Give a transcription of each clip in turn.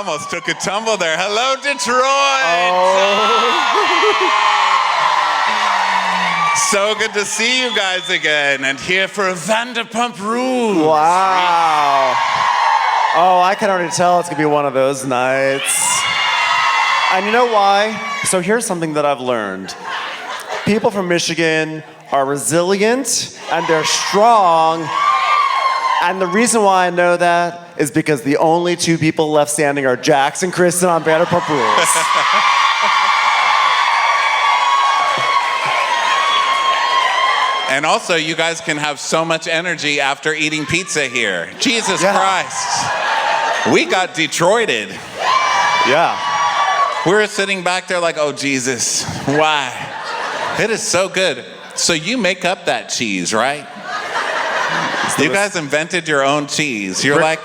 almost took a tumble there. Hello, Detroit! So good to see you guys again, and here for Vanderpump Rules. Wow. Oh, I can already tell it's gonna be one of those nights. And you know why? So here's something that I've learned. People from Michigan are resilient and they're strong. And the reason why I know that is because the only two people left standing are Jax and Kristen on Vanderpump Rules. And also, you guys can have so much energy after eating pizza here. Jesus Christ. We got Detroited. Yeah. We were sitting back there like, oh, Jesus, why? It is so good. So you make up that cheese, right? You guys invented your own cheese. You're like,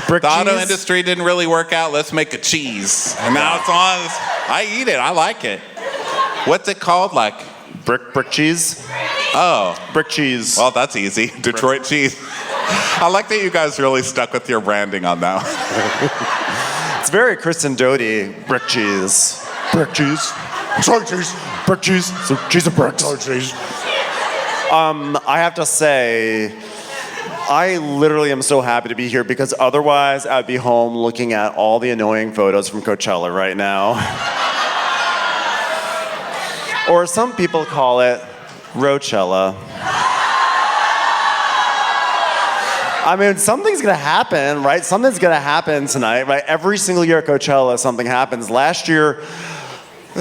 the auto industry didn't really work out. Let's make a cheese. And now it's on. I eat it. I like it. What's it called? Like brick cheese. Oh, brick cheese. Well, that's easy. Detroit cheese. I like that you guys really stuck with your branding on that one. It's very Kristen Doty. Brick cheese. Brick cheese. Soy cheese. Brick cheese. So cheese and bricks. Soy cheese. I have to say, I literally am so happy to be here because otherwise I'd be home looking at all the annoying photos from Coachella right now. Or some people call it Roachella. I mean, something's gonna happen, right? Something's gonna happen tonight, right? Every single year at Coachella, something happens. Last year,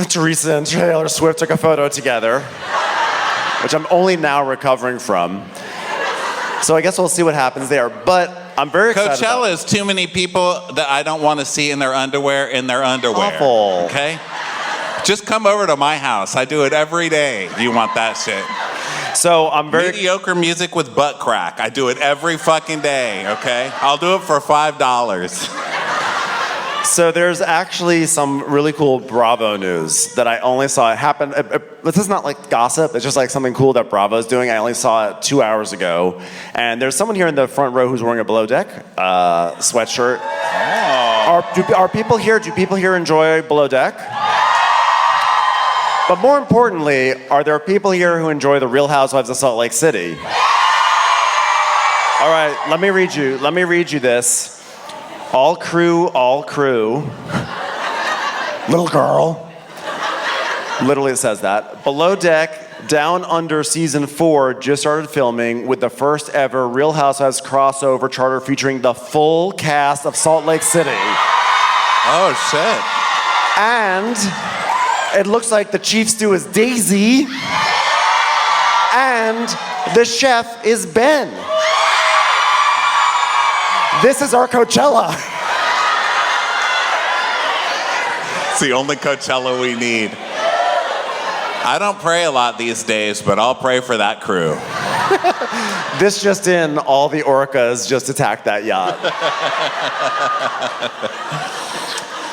Teresa and Taylor Swift took a photo together, which I'm only now recovering from. So I guess we'll see what happens there. But I'm very excited. Coachella is too many people that I don't want to see in their underwear. Awful. Okay? Just come over to my house. I do it every day. You want that shit? So I'm very mediocre music with butt crack. I do it every fucking day, okay? I'll do it for $5. So there's actually some really cool Bravo news that I only saw it happen. This is not like gossip. It's just like something cool that Bravo's doing. I only saw it 2 hours ago. And there's someone here in the front row who's wearing a Below Deck sweatshirt. Oh. Are people here? Do people here enjoy Below Deck? But more importantly, are there people here who enjoy the Real Housewives of Salt Lake City? All right, let me read you this. All crew, little girl. Literally it says that. Below Deck, Down Under Season 4 just started filming with the first ever Real Housewives crossover charter featuring the full cast of Salt Lake City. Oh, shit. And it looks like the chief stew is Daisy, and the chef is Ben. This is our Coachella. It's the only Coachella we need. I don't pray a lot these days, but I'll pray for that crew. This just in, all the orcas just attacked that yacht.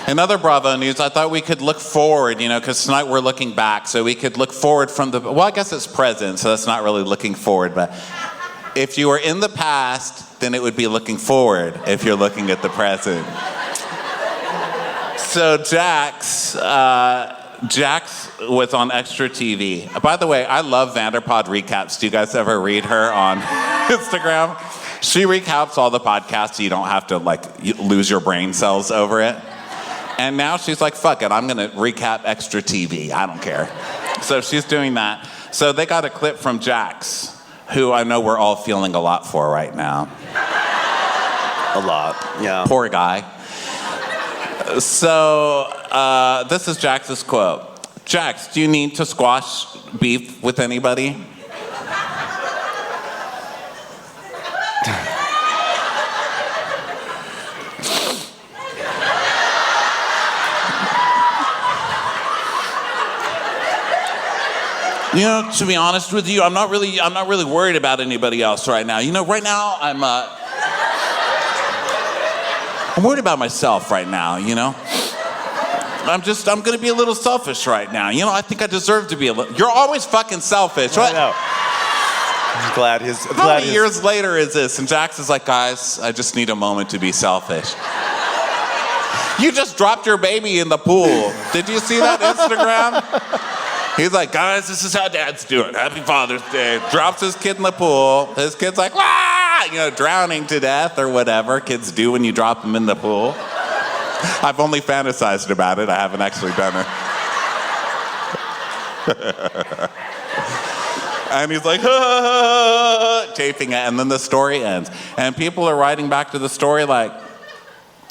In other Bravo news, I thought we could look forward, because tonight we're looking back, so we could look forward from well, I guess it's present, so that's not really looking forward, but if you were in the past, then it would be looking forward if you're looking at the present. So Jax was on Extra TV. By the way, I love Vanderpod recaps. Do you guys ever read her on Instagram? She recaps all the podcasts so you don't have to lose your brain cells over it. And now she's like, fuck it, I'm gonna recap Extra TV. I don't care. So she's doing that. So they got a clip from Jax, who I know we're all feeling a lot for right now. A lot, yeah. Poor guy. So this is Jax's quote. Jax, do you need to squash beef with anybody? To be honest with you, I'm not really worried about anybody else right now. Right now I'm worried about myself right now, I'm gonna be a little selfish right now. I think I deserve to be a little. You're always fucking selfish, right? I know. I'm glad his. How many years later is this? And Jax is like, guys, I just need a moment to be selfish. You just dropped your baby in the pool. Did you see that Instagram? He's like, guys, this is how dads do it. Happy Father's Day. Drops his kid in the pool. His kid's like, ah, drowning to death or whatever kids do when you drop them in the pool. I've only fantasized about it. I haven't actually done it. And he's like, chafing it, and then the story ends. And people are writing back to the story like,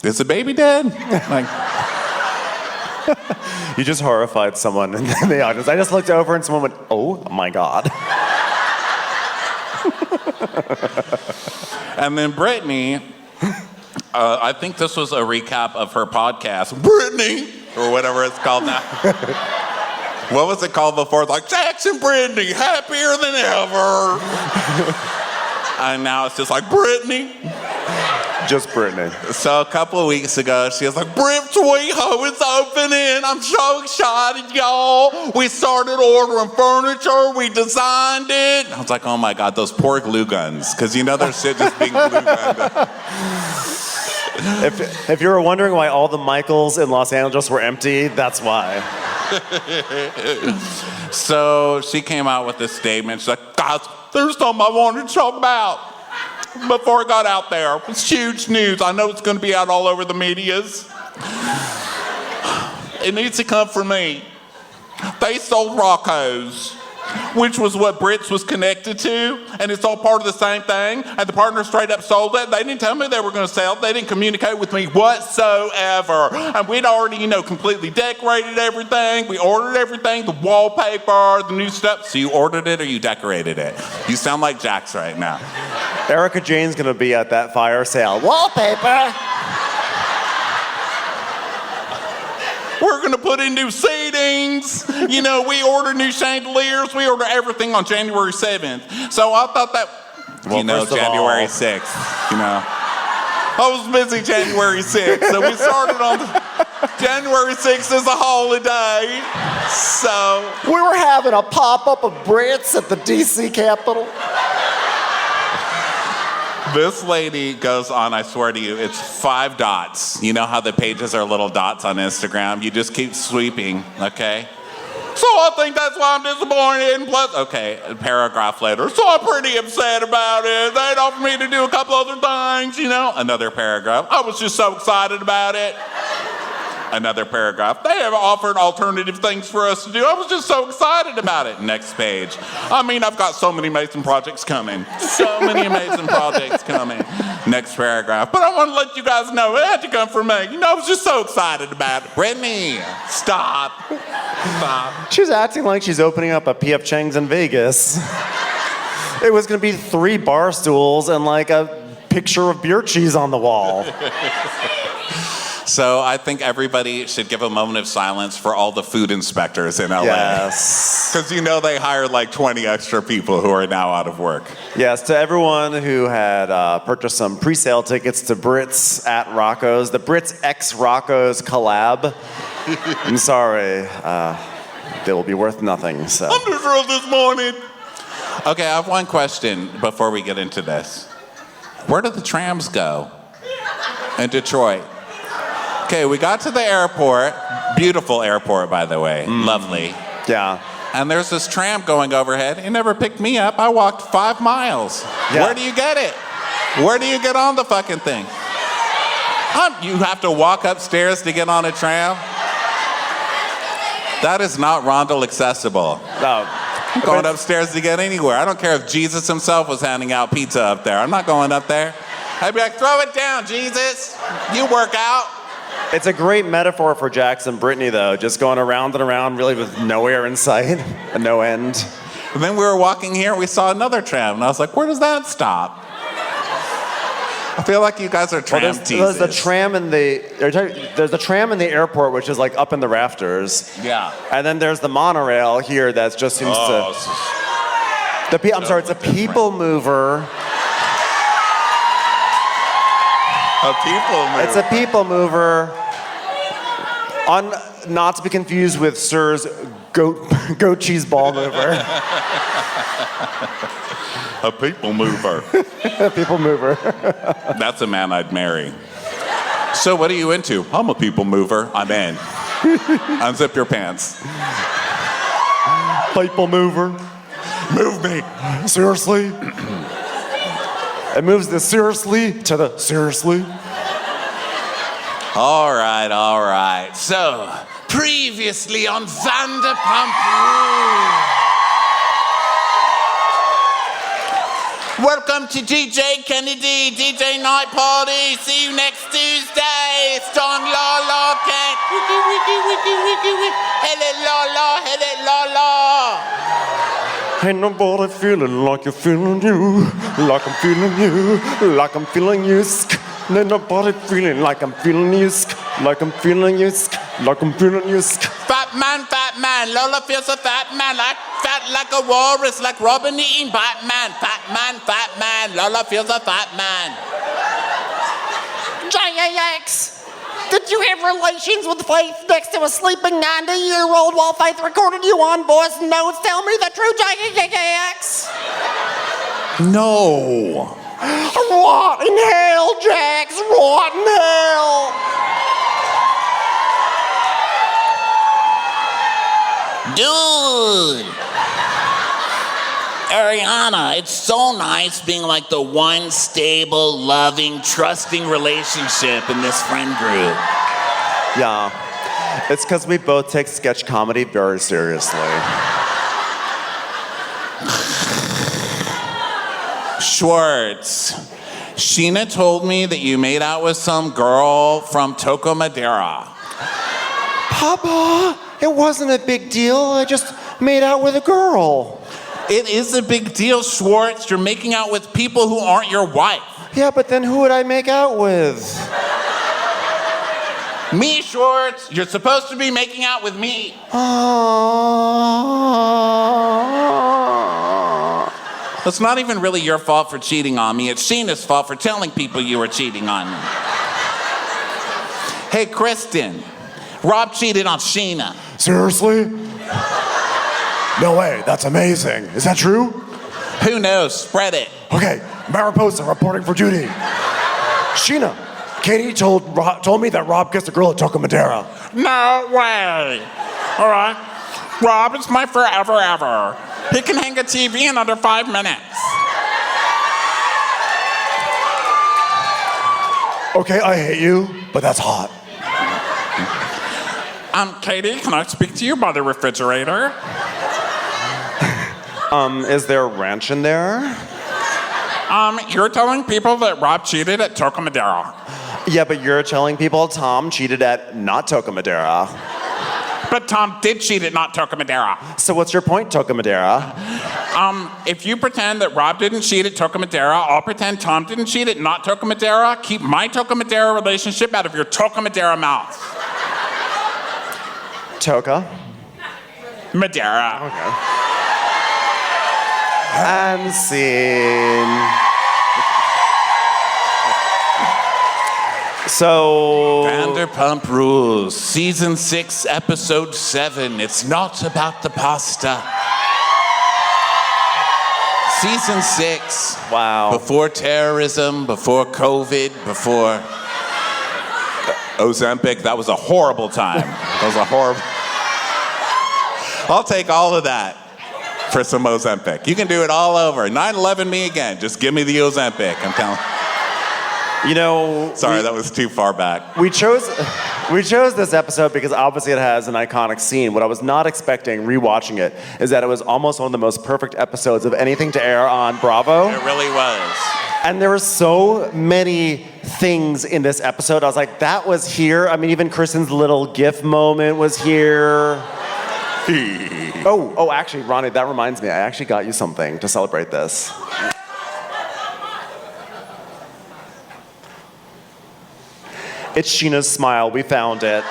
is the baby dead? Like, You just horrified someone in the audience. I just looked over and someone went, oh my God. And then Brittany, I think this was a recap of her podcast, Brittany, or whatever it's called now. What was it called before? Like, Jax and Brittany, happier than ever. And now it's just like, Brittany. Just Brittany. So a couple of weeks ago, she was like, Brit Sweeho, it's opening. I'm so excited, y'all. We started ordering furniture. We designed it. I was like, oh my God, those poor glue guns. Because their shit just being glue gunned. If you were wondering why all the Michaels in Los Angeles were empty, that's why. So she came out with this statement. She's like, guys, there's something I wanted to talk about before it got out there. It's huge news. I know it's going to be out all over the medias. It needs to come from me. They sold Rocco's, which was what Brits was connected to, and it's all part of the same thing, and the partner straight up sold it. They didn't tell me they were going to sell it. They didn't communicate with me whatsoever. And we'd already, completely decorated everything. We ordered everything, the wallpaper, the new stuff. So you ordered it or you decorated it? You sound like Jax right now. Erica Jane's going to be at that fire sale. Wallpaper! We're going to put in new seatings. We order new chandeliers. We order everything on January 7th. So I thought that, January 6th, I was busy January 6th. So we started on January 6th as a holiday. So we were having a pop-up of Brits at the D.C. Capitol. This lady goes on, I swear to you, it's 5 dots. You know how the pages are little dots on Instagram? You just keep sweeping, okay? So I think that's why I'm disappointed. And plus, okay, a paragraph later. So I'm pretty upset about it. They'd offered me to do a couple other things, Another paragraph. I was just so excited about it. Another paragraph. They have offered alternative things for us to do. I was just so excited about it. Next page. I've got so many amazing projects coming. So many amazing projects coming. Next paragraph. But I want to let you guys know it had to come from me. I was just so excited about it. Brittany, stop. Stop. She's acting like she's opening up a P.F. Chang's in Vegas. It was going to be 3 bar stools and like a picture of beer cheese on the wall. So I think everybody should give a moment of silence for all the food inspectors in LA. Yes. Because they hired like 20 extra people who are now out of work. Yes, to everyone who had purchased some pre-sale tickets to Brits at Rocco's, the Brits x Rocco's collab. I'm sorry, they will be worth nothing. So I'm just real this morning. Okay, I have one question before we get into this. Where do the trams go in Detroit? Okay, we got to the airport. Beautiful airport, by the way. Lovely. Yeah. And there's this tram going overhead. It never picked me up. I walked 5 miles. Yeah. Where do you get it? Where do you get on the fucking thing? You have to walk upstairs to get on a tram? That is not Rondell accessible. No. I'm going upstairs to get anywhere. I don't care if Jesus himself was handing out pizza up there. I'm not going up there. I'd be like, throw it down, Jesus. You work out. It's a great metaphor for Jax and Brittany, though, just going around and around, really with nowhere in sight, and no end. And then we were walking here, and we saw another tram, and I was like, where does that stop? I feel like you guys are tram teasers. There's the tram in the airport, which is like up in the rafters. Yeah. And then there's the monorail here that just seems it's a people mover. A people mover. It's a people mover. Not to be confused with SUR's goat cheese ball mover. A people mover. A people mover. That's a man I'd marry. So what are you into? I'm a people mover. I'm in. Unzip your pants. People mover. Move me. Seriously? It moves the seriously to the seriously. All right. So, previously on Vanderpump Rules. Welcome to DJ Kennedy, DJ Night Party. See you next Tuesday. Strong la la cat. Wiki wiki wiki wiki wiki. Hit it la la, hit it la la. Ain't nobody feeling like you're feeling you, like I'm feeling you, like I'm feeling you. Ain't nobody feeling like I'm feeling you, like I'm feeling you, like I'm feeling you. Fat man, Lola feels a fat man, like fat like a walrus, like Robin eating Batman. Fat man, Lola feels a fat man. Jax, did you have relations with Faith next to a sleeping 90-year-old while Faith recorded you on voice notes? Tell me the truth, Jax. No. Rot in hell, Jax, rot in hell. Dude! Ariana, it's so nice being like the one stable, loving, trusting relationship in this friend group. Yeah, it's because we both take sketch comedy very seriously. Schwartz, Sheena told me that you made out with some girl from Toco Madera. Papa, it wasn't a big deal. I just made out with a girl. It is a big deal, Schwartz. You're making out with people who aren't your wife. Yeah, but then who would I make out with? Me, Schwartz. You're supposed to be making out with me. It's not even really your fault for cheating on me. It's Sheena's fault for telling people you were cheating on me. Hey, Kristen. Rob cheated on Sheena. Seriously? No way, that's amazing. Is that true? Who knows? Spread it. Okay, Mariposa reporting for duty. Sheena, Katie told me that Rob kissed a girl at Toco Madera. No way. All right. Rob is my forever ever. He can hang a TV in under 5 minutes. Okay, I hate you, but that's hot. Katie, can I speak to you by the refrigerator? Is there ranch in there? You're telling people that Rob cheated at Toco Madera. Yeah, but you're telling people Tom cheated at not Toco Madera. But Tom did cheat at not Toco Madera. So what's your point, Toco Madera? If you pretend that Rob didn't cheat at Toco Madera, I'll pretend Tom didn't cheat at not Toco Madera. Keep my Toco Madera relationship out of your Toco Madera mouth. Toca? Madera. Okay. And scene. So... Vanderpump Rules, Season 6, Episode 7. It's not about the pasta. Season 6. Wow. Before terrorism, before COVID, before Ozempic. That was a horrible time. That was a horrible... I'll take all of that for some Ozempic. You can do it all over. 9/11 me again. Just give me the Ozempic. I'm telling. You know... Sorry, that was too far back. We chose this episode because obviously it has an iconic scene. What I was not expecting, rewatching it, is that it was almost one of the most perfect episodes of anything to air on Bravo. It really was. And there were so many things in this episode. I was like, that was here. I mean, even Kristen's little GIF moment was here. Oh, actually, Ronnie, that reminds me. I actually got you something to celebrate this. It's Sheena's smile. We found it.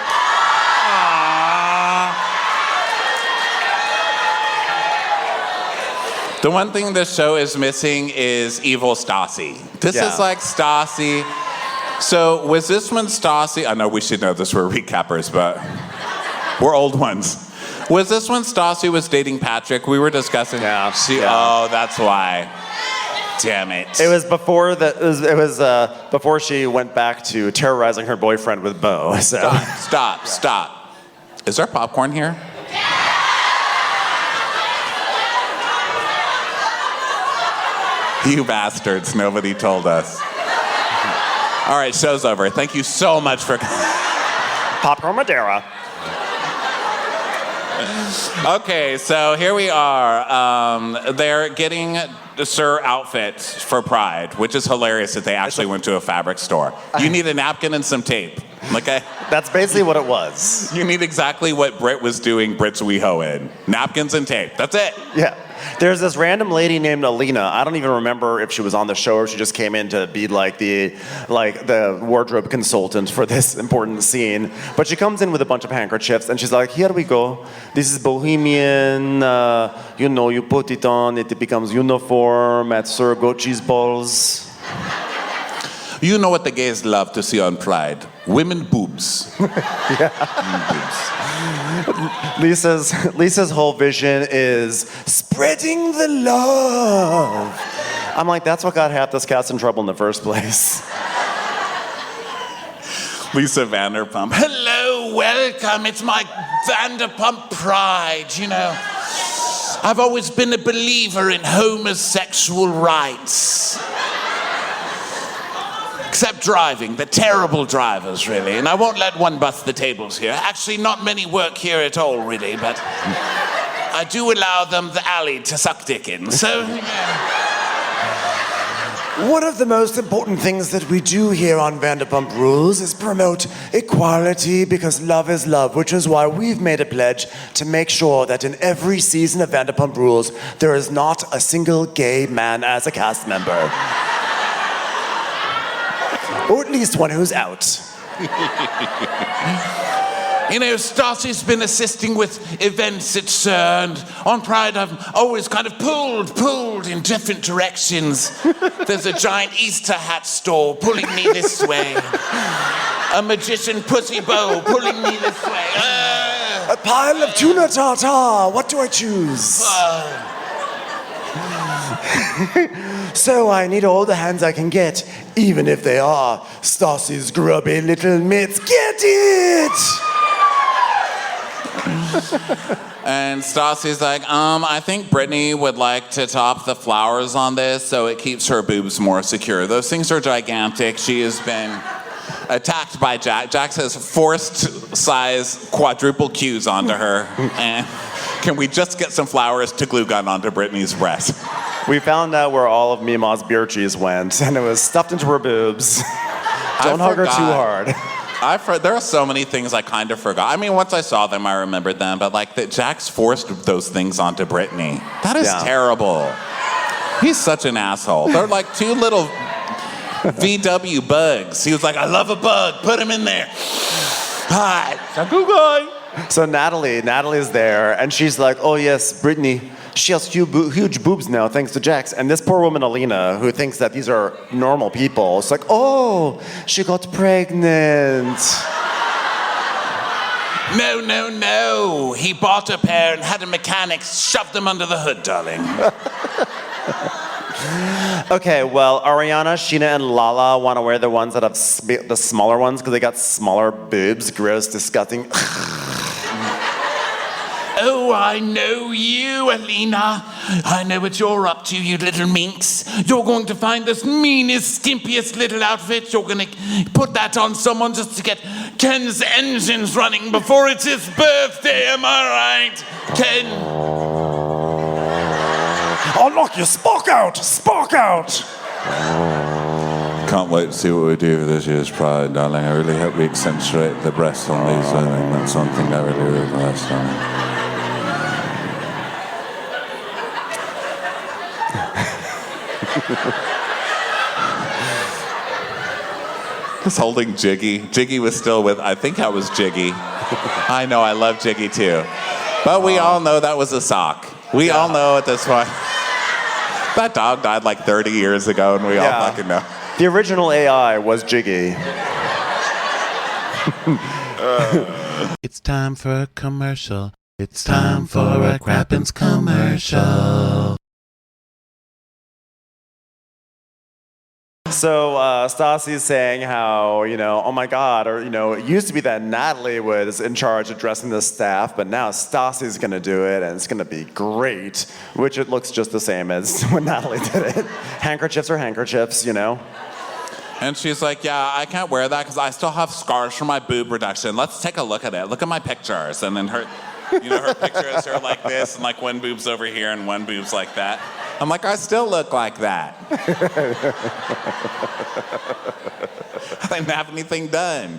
The one thing this show is missing is evil Stassi. This is like Stassi. So was this when Stassi, I know we should know this, we're recappers, but we're old ones. Was this when Stassi was dating Patrick? We were discussing. Yeah. Oh, that's why. damn it. It was before before she went back to terrorizing her boyfriend with Bo. So. Stop. Is there popcorn here? You bastards, nobody told us. All right, show's over. Thank you so much for Popcorn Madeira. Okay, so here we are. They're getting the SUR outfits for Pride, which is hilarious that they actually went to a fabric store. You need a napkin and some tape. Okay? That's basically what it was. You need exactly what Britt was doing Brit's WeHo in. Napkins and tape. That's it. Yeah. There's this random lady named Alina. I don't even remember if she was on the show or if she just came in to be like the wardrobe consultant for this important scene. But she comes in with a bunch of handkerchiefs and she's like, here we go. This is bohemian. You put it on, it becomes uniform at Sir Gochi's balls. You know what the gays love to see on Pride? Women boobs. Lisa's whole vision is spreading the love. I'm like, that's what got half this cast in trouble in the first place. Lisa Vanderpump. Hello, welcome. It's my Vanderpump Pride, you know. I've always been a believer in homosexual rights. Except driving. They're terrible drivers, really. And I won't let one bust the tables here. Actually, not many work here at all, really, but I do allow them the alley to suck dick in, so, yeah. One of the most important things that we do here on Vanderpump Rules is promote equality because love is love, which is why we've made a pledge to make sure that in every season of Vanderpump Rules, there is not a single gay man as a cast member. Or at least one who's out. You know, Stacy's been assisting with events at SUR, and on Pride I've always kind of pulled in different directions. There's a giant Easter hat store pulling me this way. A magician pussy bow pulling me this way. A pile of tuna tartare, what do I choose? So I need all the hands I can get, even if they are Stacy's grubby little mitts. Get it! And Stacy's like, I think Brittany would like to top the flowers on this so it keeps her boobs more secure. Those things are gigantic. She has been attacked by Jax. Jax has forced size quadruple Qs onto her. And can we just get some flowers to glue gun onto Brittany's breast? We found out where all of Mima's beer cheese went, and it was stuffed into her boobs. Don't hug her too hard. There are so many things I kind of forgot. I mean, once I saw them, I remembered them, but like that Jax forced those things onto Brittany. That is terrible. He's such an asshole. They're like two little VW bugs. He was like, I love a bug, put him in there. Hi. So Natalie's there, and she's like, oh yes, Brittany, she has huge boobs now thanks to Jax. And this poor woman, Alina, who thinks that these are normal people, it's like, oh, she got pregnant. No. He bought a pair and had a mechanic shove them under the hood, darling. Okay, well, Ariana, Sheena, and Lala want to wear the ones that have the smaller ones because they got smaller boobs. Gross, disgusting. Oh, I know you, Alina. I know what you're up to, you little minx. You're going to find this meanest, skimpiest little outfit. You're going to put that on someone just to get Ken's engines running before it's his birthday. Am I right, Ken? I'll knock your spark out! Spark out! Can't wait to see what we do for this year's Pride, darling. I really hope we accentuate the breast on these. I think that's something I really realized on. Just holding Jiggy. Jiggy was still with, I think that was Jiggy. I know, I love Jiggy too. But we all know that was a sock. We all know at this point. That dog died like 30 years ago, and we all fucking know. The original AI was Jiggy. It's time for a commercial. It's time for a Crappens commercial. So Stassi's saying how, oh my God, or, it used to be that Natalie was in charge of dressing the staff, but now Stassi's gonna do it, and it's gonna be great, which it looks just the same as when Natalie did it. Handkerchiefs are handkerchiefs, And she's like, yeah, I can't wear that because I still have scars from my boob reduction. Let's take a look at it. Look at my pictures. And then her picture is her like this, and like one boob's over here and one boob's like that. I'm like, I still look like that. I didn't have anything done.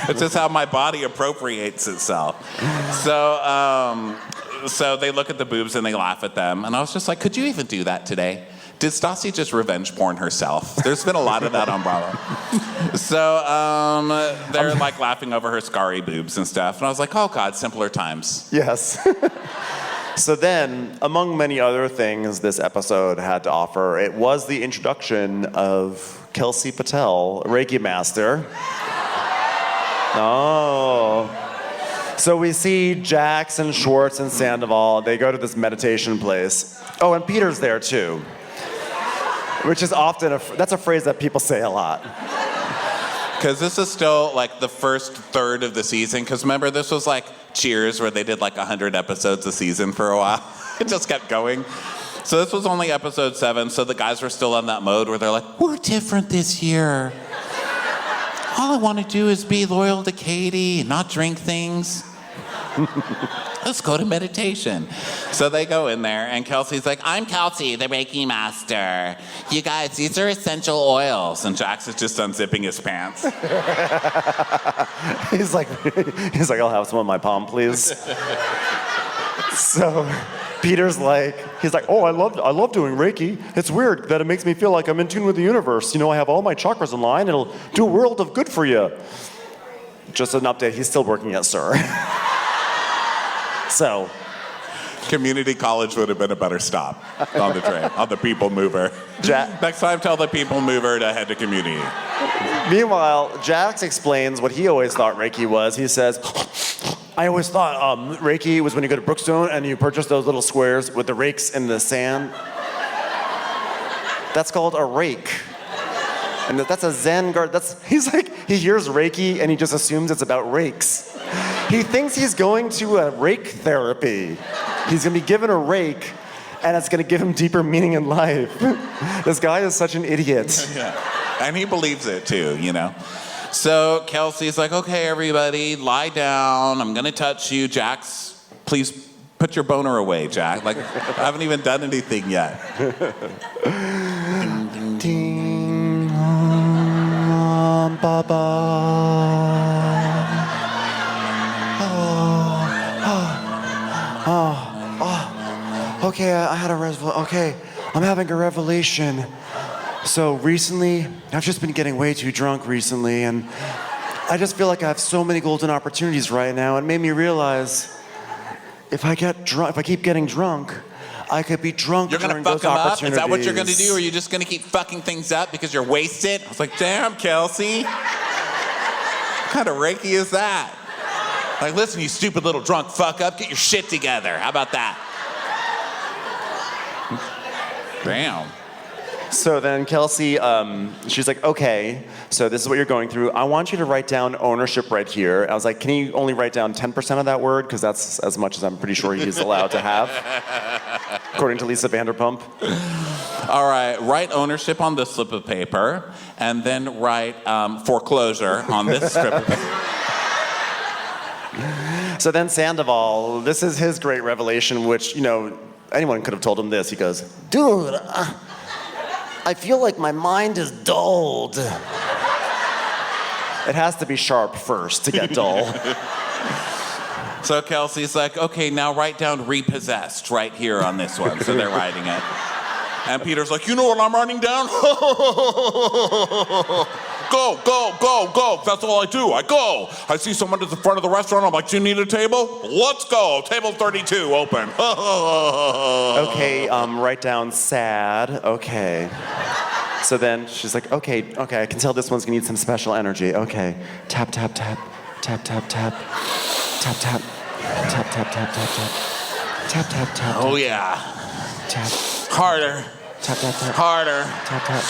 It's just how my body appropriates itself. So they look at the boobs and they laugh at them. And I was just like, could you even do that today? Did Stassi just revenge porn herself? There's been a lot of that on Bravo. So they're like laughing over her scarry boobs and stuff. And I was like, oh God, simpler times. Yes. So then, among many other things this episode had to offer, it was the introduction of Kelsey Patel, Reiki Master. Oh. So we see Jax and Schwartz and Sandoval. They go to this meditation place. Oh, and Peter's there too. Which is often, that's a phrase that people say a lot. Because this is still like the first third of the season. Because remember, this was like Cheers, where they did like 100 episodes a season for a while. It just kept going. So this was only episode 7. So the guys were still on that mode where they're like, we're different this year. All I want to do is be loyal to Katie, not drink things. Let's go to meditation. So they go in there, and Kelsey's like, I'm Kelsey, the Reiki Master. You guys, these are essential oils. And Jax is just unzipping his pants. He's like, I'll have some on my palm, please. So Peter's like, oh, I love doing Reiki. It's weird that it makes me feel like I'm in tune with the universe. I have all my chakras in line. It'll do a world of good for you. Just an update, he's still working at SUR. So, Community college would have been a better stop on the train, on the people mover. Next time, tell the people mover to head to community. Meanwhile, Jax explains what he always thought Reiki was. He says, I always thought Reiki was when you go to Brookstone and you purchase those little squares with the rakes in the sand. That's called a rake. And that's a Zen guard. He's like, he hears Reiki and he just assumes it's about rakes. He thinks he's going to a rake therapy. He's gonna be given a rake and it's gonna give him deeper meaning in life. This guy is such an idiot. Yeah. And he believes it too, So Kelsey's like, okay, everybody, lie down. I'm gonna touch you. Jax, please put your boner away, Jack. Like, I haven't even done anything yet. Ding, ding, Baba. Okay, I had a revelation. Okay, I'm having a revelation. So recently, I've just been getting way too drunk recently, and I just feel like I have so many golden opportunities right now. It made me realize if I keep getting drunk, I could be drunk during those opportunities. You're gonna fuck them up? Is that what you're gonna do? Or are you just gonna keep fucking things up because you're wasted? I was like, damn, Kelsey. What kind of Reiki is that? Like, listen, you stupid little drunk fuck up, get your shit together. How about that? Damn. So then Kelsey, she's like, okay, so this is what you're going through. I want you to write down ownership right here. I was like, can you only write down 10% of that word? Because that's as much as I'm pretty sure he's allowed to have, according to Lisa Vanderpump. All right, write ownership on this slip of paper, and then write foreclosure on this strip of paper. So then Sandoval, this is his great revelation, which, anyone could have told him this. He goes, dude, I feel like my mind is dulled. It has to be sharp first to get dull. So Kelsey's like, okay, now write down repossessed right here on this one. So they're writing it. And Peter's like, you know what I'm writing down? Go, go, go, go. That's all I do. I go. I see someone at the front of the restaurant. I'm like, do you need a table? Let's go. Table 32, open. Okay, write down sad. Okay. So then she's like, okay, I can tell this one's gonna need some special energy. Okay. Tap, tap, tap. Tap, tap, tap. Tap, tap. Tap, tap, tap, tap, tap. Tap, tap, tap. Oh, yeah. Tap. Harder. Tap, tap, tap. Harder. Tap, tap.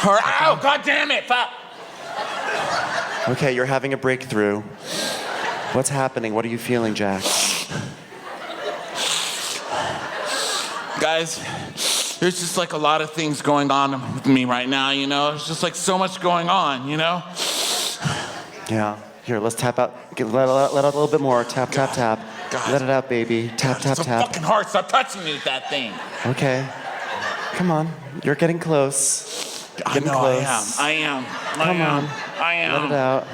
Oh, God damn it. Fuck. Okay, you're having a breakthrough. What's happening? What are you feeling, Jax? Guys, there's just like a lot of things going on with me right now, you know? There's just like so much going on, you know? Yeah. Here, let's tap out. Let out a little bit more. Tap, tap, tap. God. Let it out, baby. Tap, tap, It's so tap. fucking hard. Stop touching me with that thing. Okay. Come on. You're getting close. I Getting know close. I am. Come on. I am. Let it out.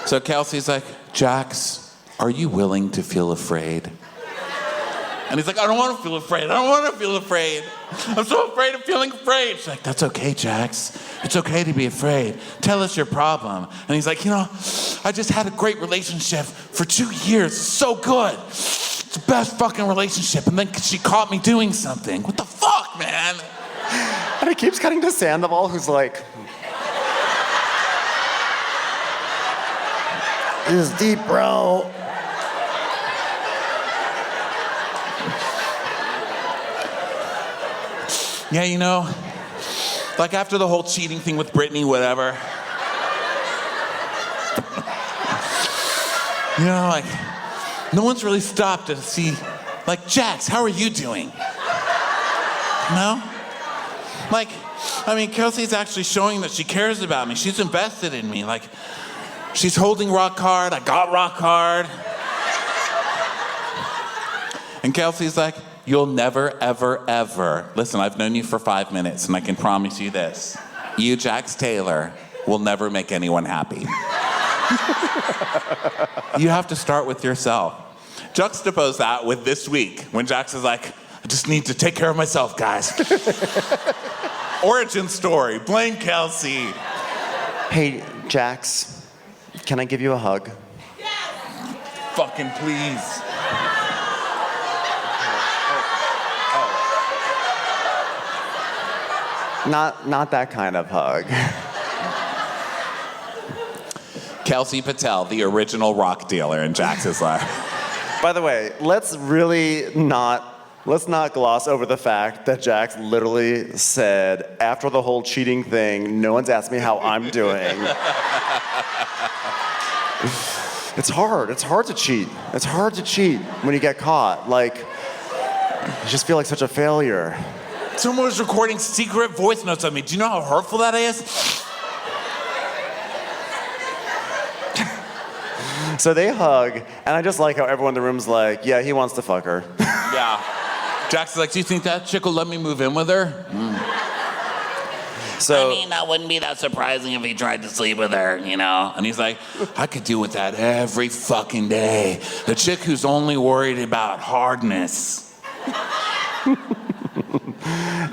So Kelsey's like, Jax, are you willing to feel afraid? And he's like, I don't want to feel afraid. I don't want to feel afraid. I'm so afraid of feeling afraid. She's like, That's okay, Jax. It's okay to be afraid. Tell us your problem. and he's like, you know, I just had a great relationship for 2 years. It's so good. It's the best fucking relationship. And then she caught me doing something. What the fuck, man? And it keeps cutting to Sandoval, who's like, "This is deep, bro." Yeah, you know, like after the whole cheating thing with Brittany, whatever. You know, like, no one's really stopped to see, like, Jax, how are you doing? No? Like, I mean, Kelsey's actually showing that she cares about me. She's invested in me. Like, she's holding rock hard. I got rock hard. And Kelsey's like, you'll never, ever, ever. Listen, I've known you for 5 minutes, and I can promise you this. You, Jax Taylor, will never make anyone happy. You have to start with yourself. Juxtapose that with this week, when Jax is like, I just need to take care of myself, guys. Origin story, blame Kelsey. Hey, Jax, can I give you a hug? Fucking please. Not that kind of hug. Kelsey Patel, the original rock dealer in Jax's life. By the way, let's not gloss over the fact that Jax literally said, after the whole cheating thing, no one's asked me how I'm doing. It's hard to cheat. It's hard to cheat when you get caught. Like, you just feel like such a failure. Someone was recording secret voice notes of me. Do you know how hurtful that is? So they hug, and I just like how everyone in the room's like, yeah, he wants to fuck her. Yeah. Jax is like, do you think that chick will let me move in with her? So, I mean, that wouldn't be that surprising if he tried to sleep with her, you know? And he's like, I could deal with that every fucking day. The chick who's only worried about hardness.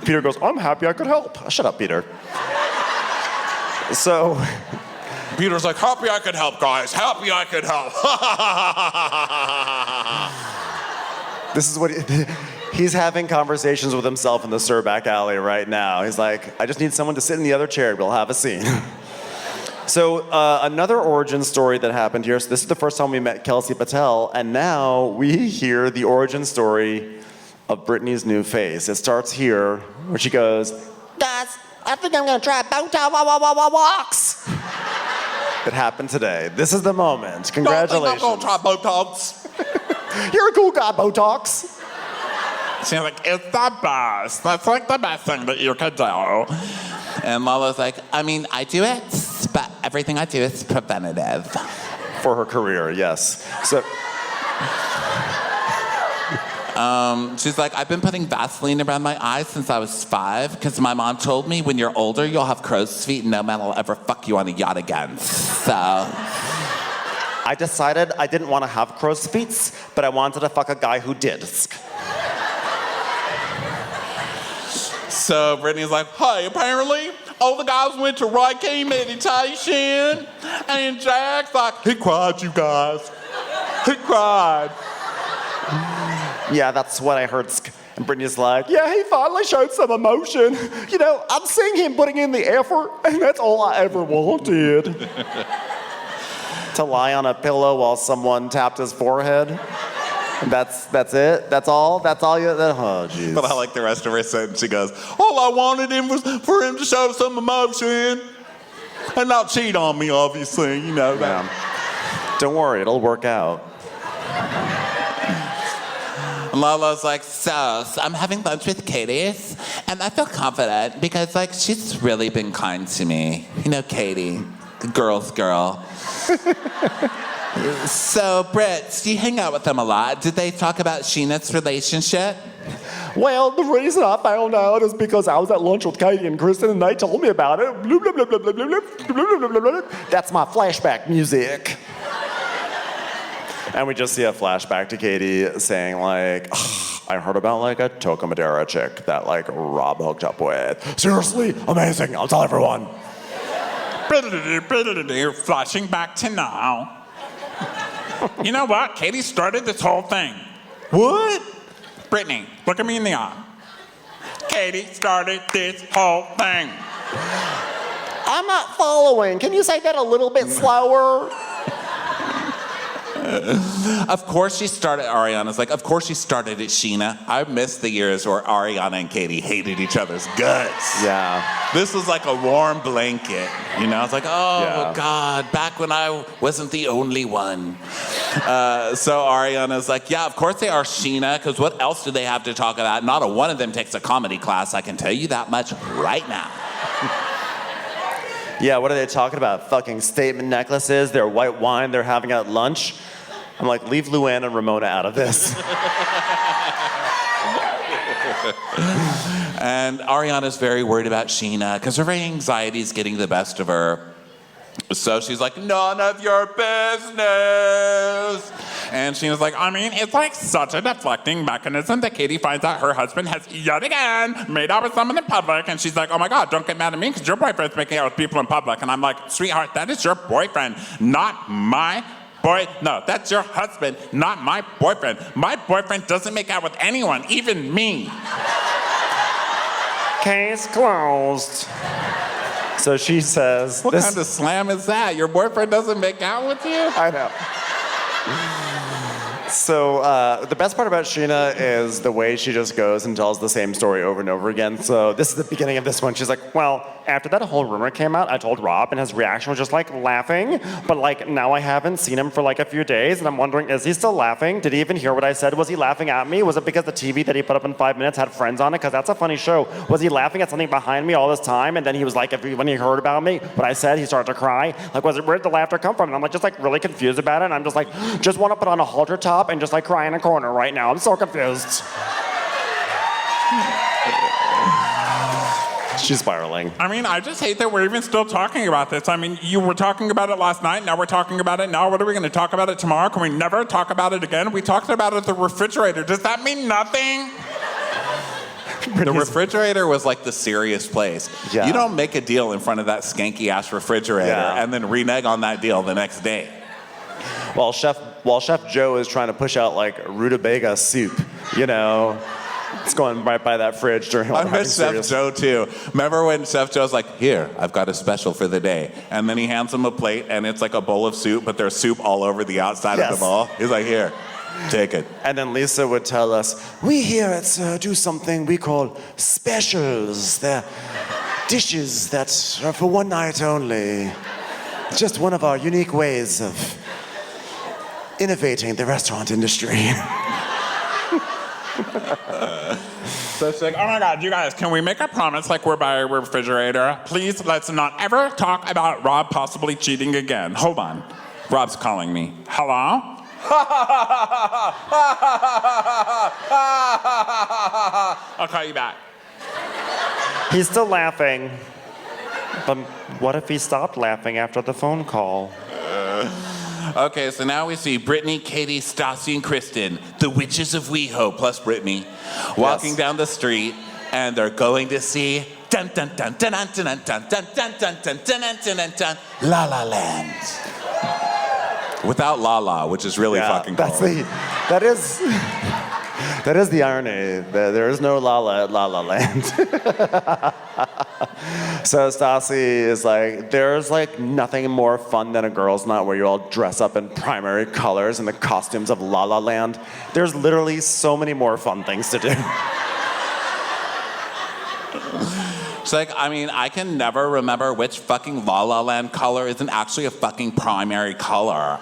Peter goes, I'm happy I could help. Shut up, Peter. So, Peter's like, happy I could help, guys. Happy I could help. this is what he's having conversations with himself in the SUR back alley right now. He's like, I just need someone to sit in the other chair. We'll have a scene. So another origin story that happened here. So this is the first time we met Kelsey Patel, and now we hear the origin story of Brittany's new face. It starts here, where she goes, Guys, I think I'm gonna try Botox. it happened today. This is the moment. Congratulations. I'm gonna try Botox. You're a cool guy, Botox. She's like, it's the best. That's like the best thing that you could do. And Lala's like, I mean, I do it, but everything I do is preventative. For her career, yes. So, She's like, I've been putting Vaseline around my eyes since I was 5, because my mom told me when you're older, you'll have crow's feet and no man will ever fuck you on a yacht again. So, I decided I didn't want to have crow's feet, but I wanted to fuck a guy who did. so Brittany's like, Hey, apparently, all the guys went to reiki meditation, and Jax, like, he cried, you guys. He cried. Yeah, that's what I heard. And Brittany's like, yeah, he finally showed some emotion. You know, I'm seeing him putting in the effort, and that's all I ever wanted. To lie on a pillow while someone tapped his forehead. That's it? That's all? That's all you... Oh, jeez. But I like the rest of her sentence. She goes, all I wanted him was for him to show some emotion and not cheat on me, obviously. You know that. Yeah. Don't worry, it'll work out. And Lala's like, so I'm having lunch with Katie, and I feel confident because, like, she's really been kind to me. You know, Katie, the girl's girl. So, Britt, do you hang out with them a lot? Did they talk about Sheena's relationship? Well, the reason I found out is because I was at lunch with Katie and Kristen, and they told me about it. Bloop, bloop, bloop, bloop, bloop, bloop, bloop, bloop, bloop, bloop. That's my flashback music. And we just see a flashback to Katie saying, like, I heard about, like, a Toca Madera chick that, like, Rob hooked up with. Seriously? Amazing. I'll tell everyone. Flashing back to now. You know what? Katie started this whole thing. What? Brittany, look at me in the eye. Katie started this whole thing. I'm not following. Can you say that a little bit slower? Of course she started, Ariana's like, of course she started at Sheena. I miss the years where Ariana and Katie hated each other's guts. Yeah. This was like a warm blanket, you know? It's like, oh, Yeah. God, back when I wasn't the only one. So Ariana's like, yeah, of course they are Sheena, because what else do they have to talk about? Not a one of them takes a comedy class, I can tell you that much right now. Yeah, what are they talking about? Fucking statement necklaces, their white wine they're having at lunch. I'm like, leave Luann and Ramona out of this. And Ariana's very worried about Sheena because her anxiety is getting the best of her. So she's like, none of your business. And Sheena's like, I mean, it's like such a deflecting mechanism that Katie finds out her husband has yet again made out with someone in public. And she's like, oh my God, don't get mad at me because your boyfriend's making out with people in public. And I'm like, sweetheart, that is your boyfriend, not my no, that's your husband, not my boyfriend. My boyfriend doesn't make out with anyone, even me. Case closed. So she says, What kind of slam is that? Your boyfriend doesn't make out with you? I know. So the best part about Sheena is the way she just goes and tells the same story over and over again. So this is the beginning of this one. She's like, well, after that whole rumor came out, I told Rob, and his reaction was just like laughing. But like now I haven't seen him for like a few days, and I'm wondering, is he still laughing? Did he even hear what I said? Was he laughing at me? Was it because the TV that he put up in 5 minutes had Friends on it? Because that's a funny show. Was he laughing at something behind me all this time? And then he was like, when he heard about me, what I said, he started to cry. Like, where did the laughter come from? And I'm like, just like really confused about it. And I'm just like, just want to put on a halter top and just like cry in a corner right now. I'm so confused. She's spiraling. I mean, I just hate that we're even still talking about this. I mean, you were talking about it last night, now we're talking about it now. What are we going to talk about it tomorrow? Can we never talk about it again? We talked about it at the refrigerator. Does that mean nothing? The refrigerator was like the serious place. Yeah. You don't make a deal in front of that skanky-ass refrigerator and then renege on that deal the next day. While Chef Joe is trying to push out like rutabaga soup, you know, it's going right by that fridge during all I miss Chef Joe too. Remember when Chef Joe's like, here, I've got a special for the day. And then he hands him a plate and it's like a bowl of soup, but there's soup all over the outside of the bowl. He's like, here, take it. And then Lisa would tell us, we here at SUR do something we call specials. They're dishes that are for one night only. It's just one of our unique ways of innovating the restaurant industry. So it's like, oh my God, you guys, can we make a promise like we're by a refrigerator? Please, let's not ever talk about Rob possibly cheating again. Hold on. Rob's calling me. Hello? I'll call you back. He's still laughing. But what if he stopped laughing after the phone call? Okay, so now we see Brittany, Katie, Stassi, and Kristen, the witches of WeHo, plus Brittany, walking down the street, and they're going to see dun dun dun dun dun dun dun dun dun dun dun dun dun dun dun La La Land. Without La La, which is really fucking cool. That That is the irony. There is no La La Land. So Stassi is like, there's like nothing more fun than a girls' night where you all dress up in primary colors in the costumes of La La Land. There's literally so many more fun things to do. It's like, I mean, I can never remember which fucking La La Land color isn't actually a fucking primary color.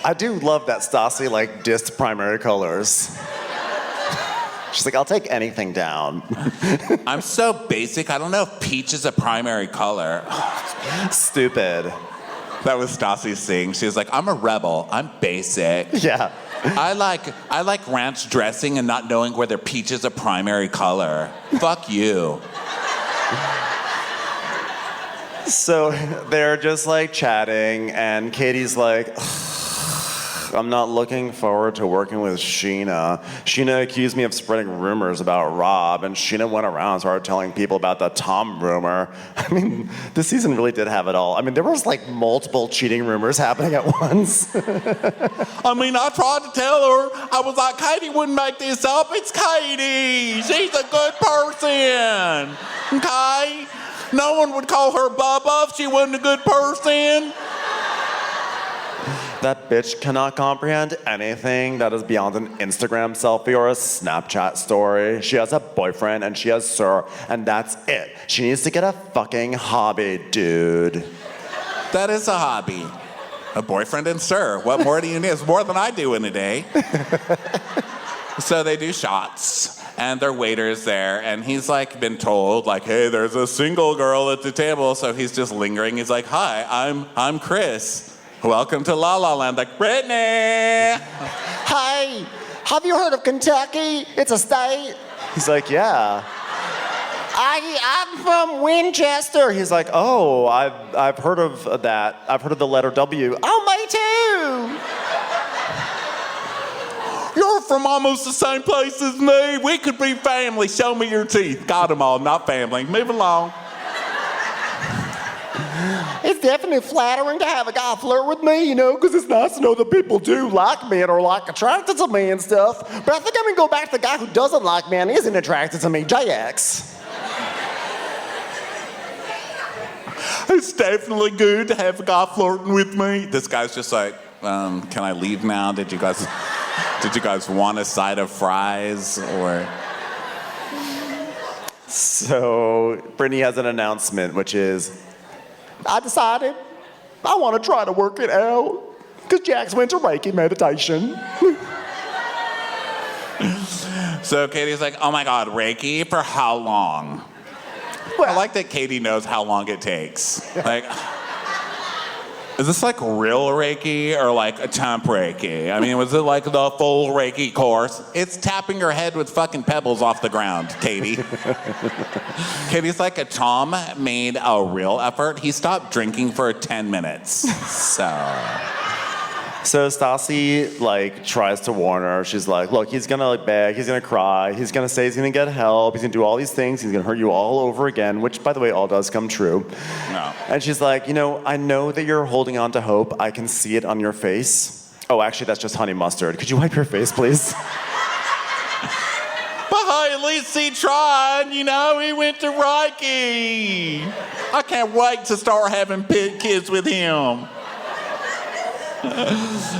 I do love that Stassi like dissed primary colors. She's like, I'll take anything down. I'm so basic, I don't know if peach is a primary color. Stupid. That was Stassi's thing. She was like, I'm a rebel, I'm basic. Yeah. I like ranch dressing and not knowing whether peach is a primary color. Fuck you. So they're just like chatting, and Katie's like, I'm not looking forward to working with Sheena. Sheena accused me of spreading rumors about Rob, and Sheena went around and started telling people about the Tom rumor. I mean, this season really did have it all. I mean, there was like multiple cheating rumors happening at once. I mean, I tried to tell her. I was like, Katie wouldn't make this up. It's Katie. She's a good person. Okay? No one would call her Bubba if she wasn't a good person. That bitch cannot comprehend anything that is beyond an Instagram selfie or a Snapchat story. She has a boyfriend and she has SUR, and that's it. She needs to get a fucking hobby, dude. That is a hobby. A boyfriend and SUR. What more do you need? It's more than I do in a day. So they do shots, and their waiter's there, and he's like been told, like, hey, there's a single girl at the table, so he's just lingering. He's like, hi, I'm Chris. Welcome to La La Land. Like, Brittany! Hey, have you heard of Kentucky? It's a state. He's like, yeah. I'm from Winchester. He's like, oh, I've heard of that. I've heard of the letter W. Oh, me too. You're from almost the same place as me. We could be family. Show me your teeth. Got them all, not family. Move along. It's definitely flattering to have a guy flirt with me, you know, because it's nice to know that people do like me and are like attracted to me and stuff. But I think I'm gonna go back to the guy who doesn't like me and isn't attracted to me, Jax. It's definitely good to have a guy flirting with me. This guy's just like, can I leave now? Did you guys want a side of fries or? So Brittany has an announcement, which is, I decided I want to try to work it out because Jax went to Reiki meditation. So Katie's like, oh my God, Reiki? For how long? Well, I like that Katie knows how long it takes. Like, is this like real Reiki or like a temp Reiki? I mean, was it like the full Reiki course? It's tapping your head with fucking pebbles off the ground, Katie. Katie's like, a Tom made a real effort. He stopped drinking for 10 minutes. So Stassi like tries to warn her. She's like, look, he's gonna like beg, he's gonna cry, he's gonna say he's gonna get help, he's gonna do all these things, he's gonna hurt you all over again, which by the way all does come true. No. And she's like, you know, I know that you're holding on to hope. I can see it on your face. Oh, actually that's just honey mustard. Could you wipe your face, please? But hey, at least he tried, you know, he went to Reiki. I can't wait to start having kids with him.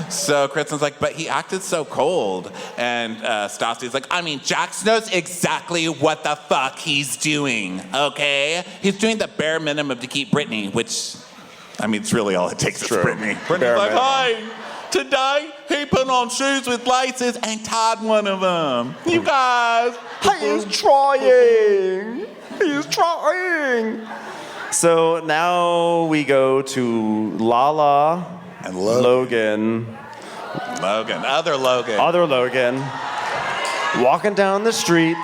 So Kristen's like, but he acted so cold. And Stassi's like, I mean, Jax knows exactly what the fuck he's doing, okay? He's doing the bare minimum to keep Brittany, which, I mean, it's really all it takes is Brittany. Brittany's like, hey, today he put on shoes with laces and tied one of them. You guys. He is trying. He is trying. So now we go to Lala and Logan. Other Logan. Other Logan. Walking down the street,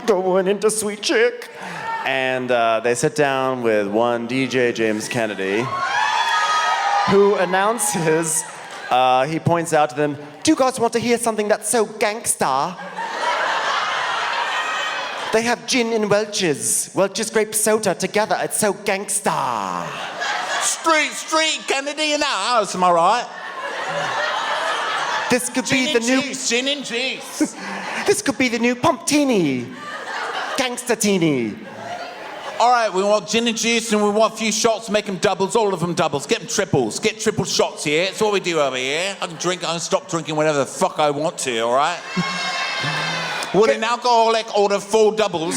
going into Sweet Chick. And they sit down with one DJ James Kennedy, who announces, he points out to them, do you guys want to hear something that's so gangsta? They have gin and Welch's grape soda together. It's so gangsta. Street, Kennedy in the house, am I right? This could be the new... Gin and juice. This could be the new Pumptini. Gangsta-tini. All right, we want gin and juice and we want a few shots, make them doubles, all of them doubles. Get them triples, get triple shots here. That's what we do over here. I can stop drinking whenever the fuck I want to, all right? Would an alcoholic order 4 doubles?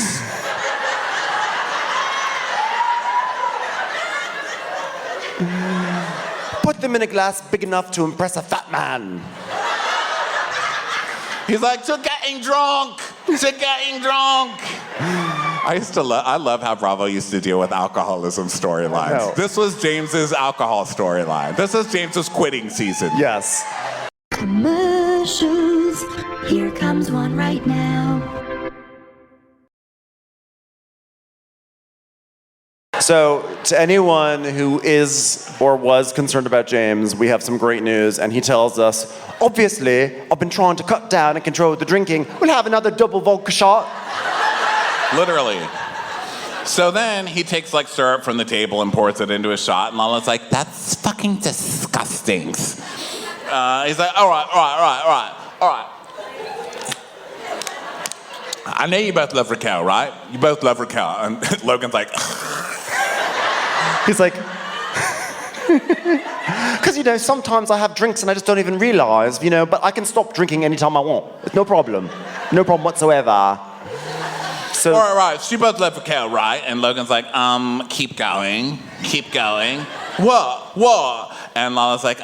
Put them in a glass big enough to impress a fat man. He's like, to getting drunk. I love how Bravo used to deal with alcoholism storylines. No. This was James's alcohol storyline. This is James's quitting season. Yes. Commercials. Here comes one right now. So, to anyone who is or was concerned about James, we have some great news, and he tells us, obviously, I've been trying to cut down and control the drinking. We'll have another double vodka shot. Literally. So then he takes like syrup from the table and pours it into a shot, and Lala's like, that's fucking disgusting. He's like, all right. I know you both love Raquel, right? You both love Raquel. And Logan's like, He's like, because, sometimes I have drinks and I just don't even realize, but I can stop drinking anytime I want. It's no problem. No problem whatsoever. So, all right, so you both love Raquel, right? And Logan's like, keep going. What? And Lala's like,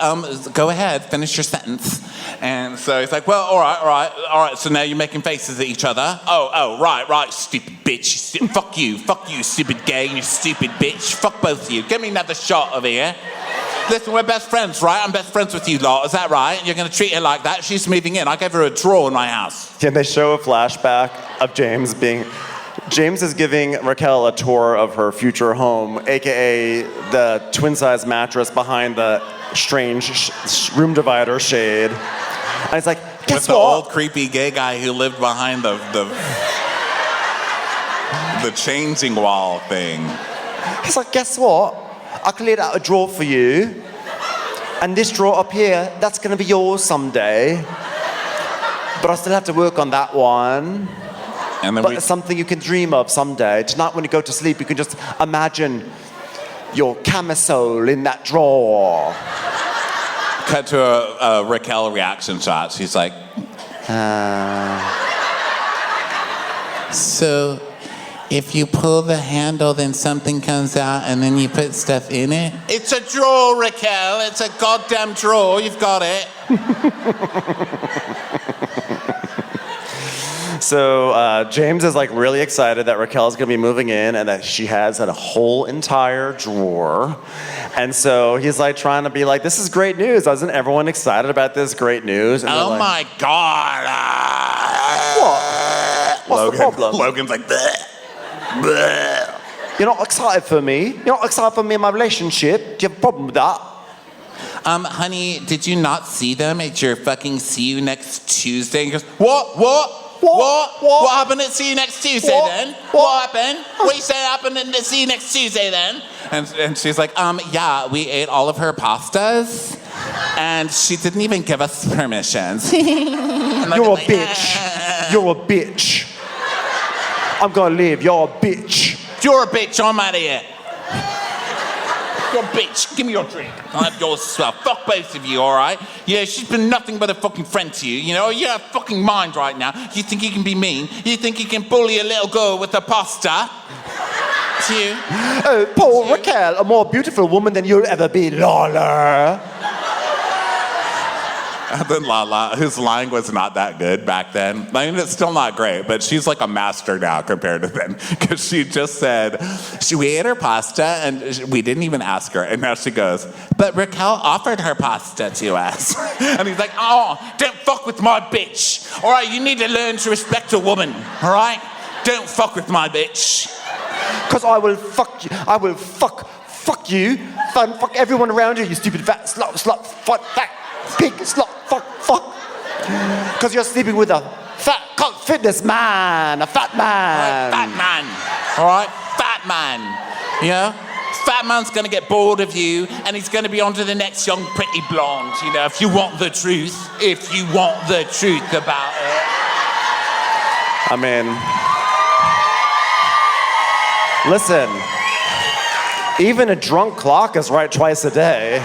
go ahead, finish your sentence. And so he's like, well, all right, so now you're making faces at each other. Oh, right, stupid bitch. Fuck you, stupid gay, you stupid bitch. Fuck both of you. Give me another shot over here. Listen, we're best friends, right? I'm best friends with you lot, is that right? You're gonna treat her like that? She's moving in. I gave her a drawer in my house. yeah, they show a flashback of James is giving Raquel a tour of her future home, aka the twin-size mattress behind the strange room divider shade. And he's like, guess With the what? old creepy gay guy who lived behind the changing wall thing. He's like, guess what? I cleared out a drawer for you. And this drawer up here, that's gonna be yours someday. But I still have to work on that one. And then But it's something you can dream of someday. Tonight when you go to sleep, you can just imagine your camisole in that drawer. cut to a Raquel reaction shot. She's like, So, if you pull the handle, then something comes out, and then you put stuff in it? it's a drawer, Raquel. It's a goddamn drawer. You've got it. So James is like really excited that Raquel's gonna be moving in and that she has a whole entire drawer. And so he's like trying to be like, this is great news. Isn't everyone excited about this great news? And Oh like, my God. What? What's the problem? Logan's like, bleh, bleh. You're not excited for me? You're not excited for me in my relationship? Do you have a problem with that? Honey, did you not see them at your fucking see you next Tuesday? He goes, What happened at see you next Tuesday then? What happened? What you say happened at see you next Tuesday then? And she's like, Yeah, we ate all of her pastas, and she didn't even give us permissions. You're a bitch. You're a bitch. I'm gonna leave. You're a bitch. You're a bitch, I'm out of here. You're a bitch, give me your drink. I'll have yours as well. Fuck both of you, all right? Yeah, she's been nothing but a fucking friend to you, You're a fucking mind right now. You think you can be mean? You think you can bully a little girl with a pasta? It's you. Oh, poor Raquel, a more beautiful woman than you'll ever be, Lala. and then Lala, whose line was not that good back then. I mean, it's still not great, but she's like a master now compared to then. Because she just said, we ate her pasta and we didn't even ask her. And now she goes, but Raquel offered her pasta to us. And he's like, oh, don't fuck with my bitch. All right, you need to learn to respect a woman, all right? Don't fuck with my bitch. Because I will fuck you. I will fuck you. Fuck everyone around you, you stupid fat slut, fat pig, slut, fuck. Because you're sleeping with a fat fitness man, a fat man. Fat man, all right? Fat man, Fat that man's gonna get bored of you and he's gonna be on to the next young pretty blonde, you know, if you want the truth about it. I mean, listen, even a drunk clock is right twice a day.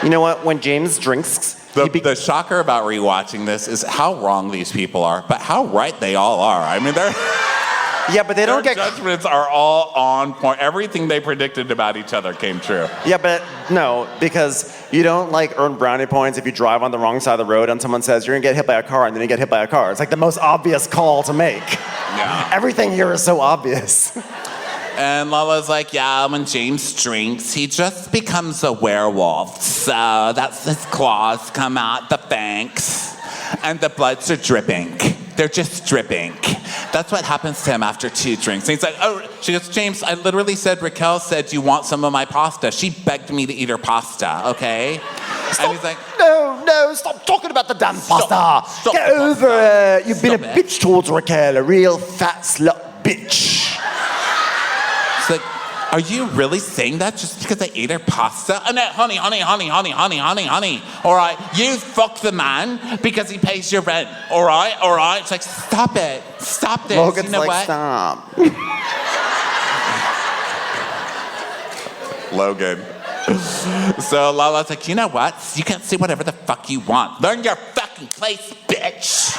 You know what? When James drinks, The shocker about rewatching this is how wrong these people are, but how right they all are. I mean, yeah, but they don't their get. judgments are all on point. Everything they predicted about each other came true. Yeah, but no, because you don't like earn brownie points if you drive on the wrong side of the road and someone says you're gonna get hit by a car and then you get hit by a car. It's like the most obvious call to make. Yeah. Everything here is so obvious. And Lala's like, yeah, when James drinks, he just becomes a werewolf. So that's his claws come out, the fangs, and the bloods are dripping. They're just dripping. That's what happens to him after 2 drinks. And he's like, oh, she goes, James, I literally said, Raquel said, do you want some of my pasta? She begged me to eat her pasta, okay? Stop. And he's like, No, stop talking about the damn pasta. Stop Get the over pasta. it. You've been Stop a it. bitch towards Raquel, a real fat slut bitch. it's like, are you really saying that just because I ate her pasta? Oh, no, honey. All right, you fuck the man because he pays your rent. All right. It's like, stop it. Stop this. Logan's you know like, what? stop. Logan. So Lala's like, you know what? You can say whatever the fuck you want. Learn your fucking place, bitch.